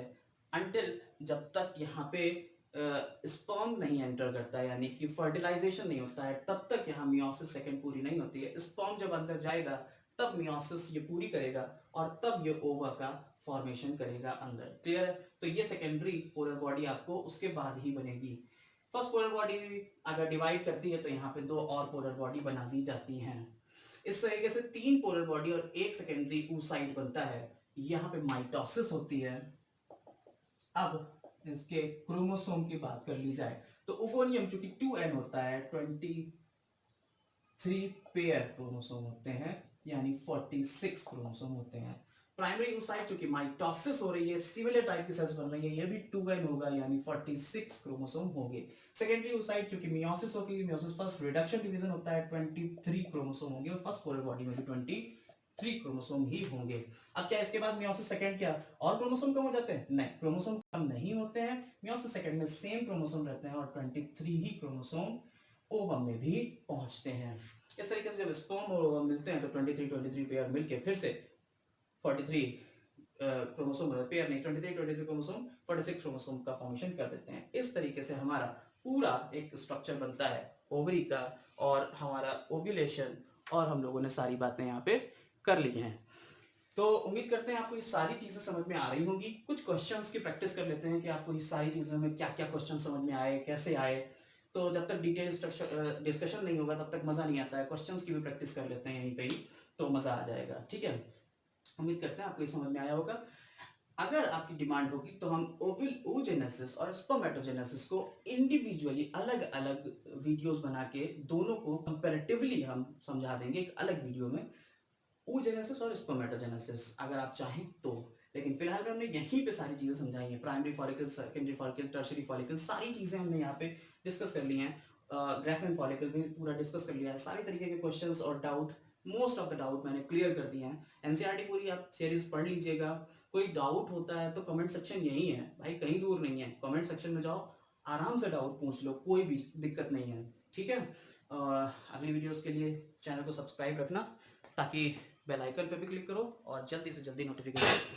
अंटिल, जब तक यहाँ पे स्पर्म नहीं एंटर करता है, यानी कि फर्टिलाइजेशन नहीं होता है, तब तक यहाँ मियोसिस सेकेंड पूरी नहीं होती है। स्पर्म जब अंदर जाएगा तब मियोसिस ये पूरी करेगा, और तब ये ओवा का फॉर्मेशन करेगा अंदर। क्लियर है। तो ये सेकेंडरी पोलर बॉडी आपको उसके बाद ही बनेगी। फर्स्ट पोलर बॉडी अगर डिवाइड करती है तो यहाँ पे 2 और पोलर बॉडी बना दी जाती हैं। इस तरीके से 3 पोलर बॉडी और एक सेकेंडरी oocyte बनता है। यहाँ पे माइटोसिस होती है। अब इसके क्रोमोसोम की बात कर ली जाए तो उगोनियम चूंकि 2n होता है, 23 पेयर क्रोमोसोम होते हैं, यानी 46 क्रोमोसोम होते हैं। प्राइमरी oocyte चूंकि माइटोसिस हो रही है, सिमिलर टाइप की सेल्स बन रही है, ये भी 2n होगा, यानी 46 क्रोमोसोम होंगे। सेकेंडरी oocyte चूंकि मियोसिस होगी, मियोसिस फर्स्ट रिडक्शन डिवीजन होता है, 23 क्रोमोसोम होंगे, और फर्स्ट पोलर बॉडी में भी 23 क्रोमोसोम ही होंगे। अब क्या इसके बाद मियोसिस सेकंड क्या और क्रोमोसोम कम हो जाते हैं? नहीं, क्रोमोसोम कम नहीं होते हैं। मियोसिस सेकंड में सेम क्रोमोसोम रहते हैं और 23 ही क्रोमोसोम ओवम में भी पहुंचते हैं। इस तरीके से जब स्पर्म और ओवम मिलते हैं तो 23 पेयर मिलके फिर से 43 क्रोमोसोम पेयर नहीं, 23 क्रोमोसोम 46 क्रोमोसोम का फॉर्मेशन कर देते हैं। इस तरीके से हमारा पूरा एक स्ट्रक्चर बनता है ओवरी का, और हमारा ओव्यूलेशन, और हम लोगों ने सारी बातें यहाँ पे कर ली हैं। तो उम्मीद करते हैं आपको ये सारी चीजें समझ में आ रही होंगी। कुछ क्वेश्चंस की प्रैक्टिस कर लेते हैं कि आपको ये सारी चीजों में क्या क्या क्वेश्चन समझ में आए, कैसे आए। तो जब तक डिटेल डिस्कशन नहीं होगा तब तक मजा नहीं आता है। क्वेश्चंस की भी प्रैक्टिस कर लेते हैं यहीं पे ही, तो मजा आ जाएगा। ठीक है, उम्मीद करते हैं आपको ये समझ में आया होगा। अगर आपकी डिमांड होगी तो हम ओविल oogenesis और स्पर्मेटोजेनेसिस को इंडिविजुअली अलग-अलग वीडियोस बना के दोनों को कंपैरेटिवली हम समझा देंगे एक अलग वीडियो में, oogenesis और स्पर्मेटोजेनेसिस अगर आप चाहें तो। लेकिन फिलहाल में हमने यहीं पे सारी चीज़ें समझाई हैं, primary follicle, secondary follicle, tertiary follicle, सारी चीज़ें हमने यहाँ पे डिस्कस कर ली हैं। ग्राफेन फॉलिकल भी पूरा डिस्कस कर लिया है, सारे तरीके के क्वेश्चंस और doubt, most of the doubt मैंने क्लियर कर दिए हैं। एनसीईआरटी पूरी आप थियरीज पढ़ लीजिएगा। कोई डाउट होता है तो कमेंट सेक्शन यही है भाई, कहीं दूर नहीं है। कमेंट सेक्शन में जाओ, आराम से डाउट पूछ लो, कोई भी दिक्कत नहीं है, ठीक है। अगली वीडियोस के लिए चैनल को सब्सक्राइब रखना, ताकि बेल आइकन पे भी क्लिक करो और जल्दी से जल्दी नोटिफिकेशन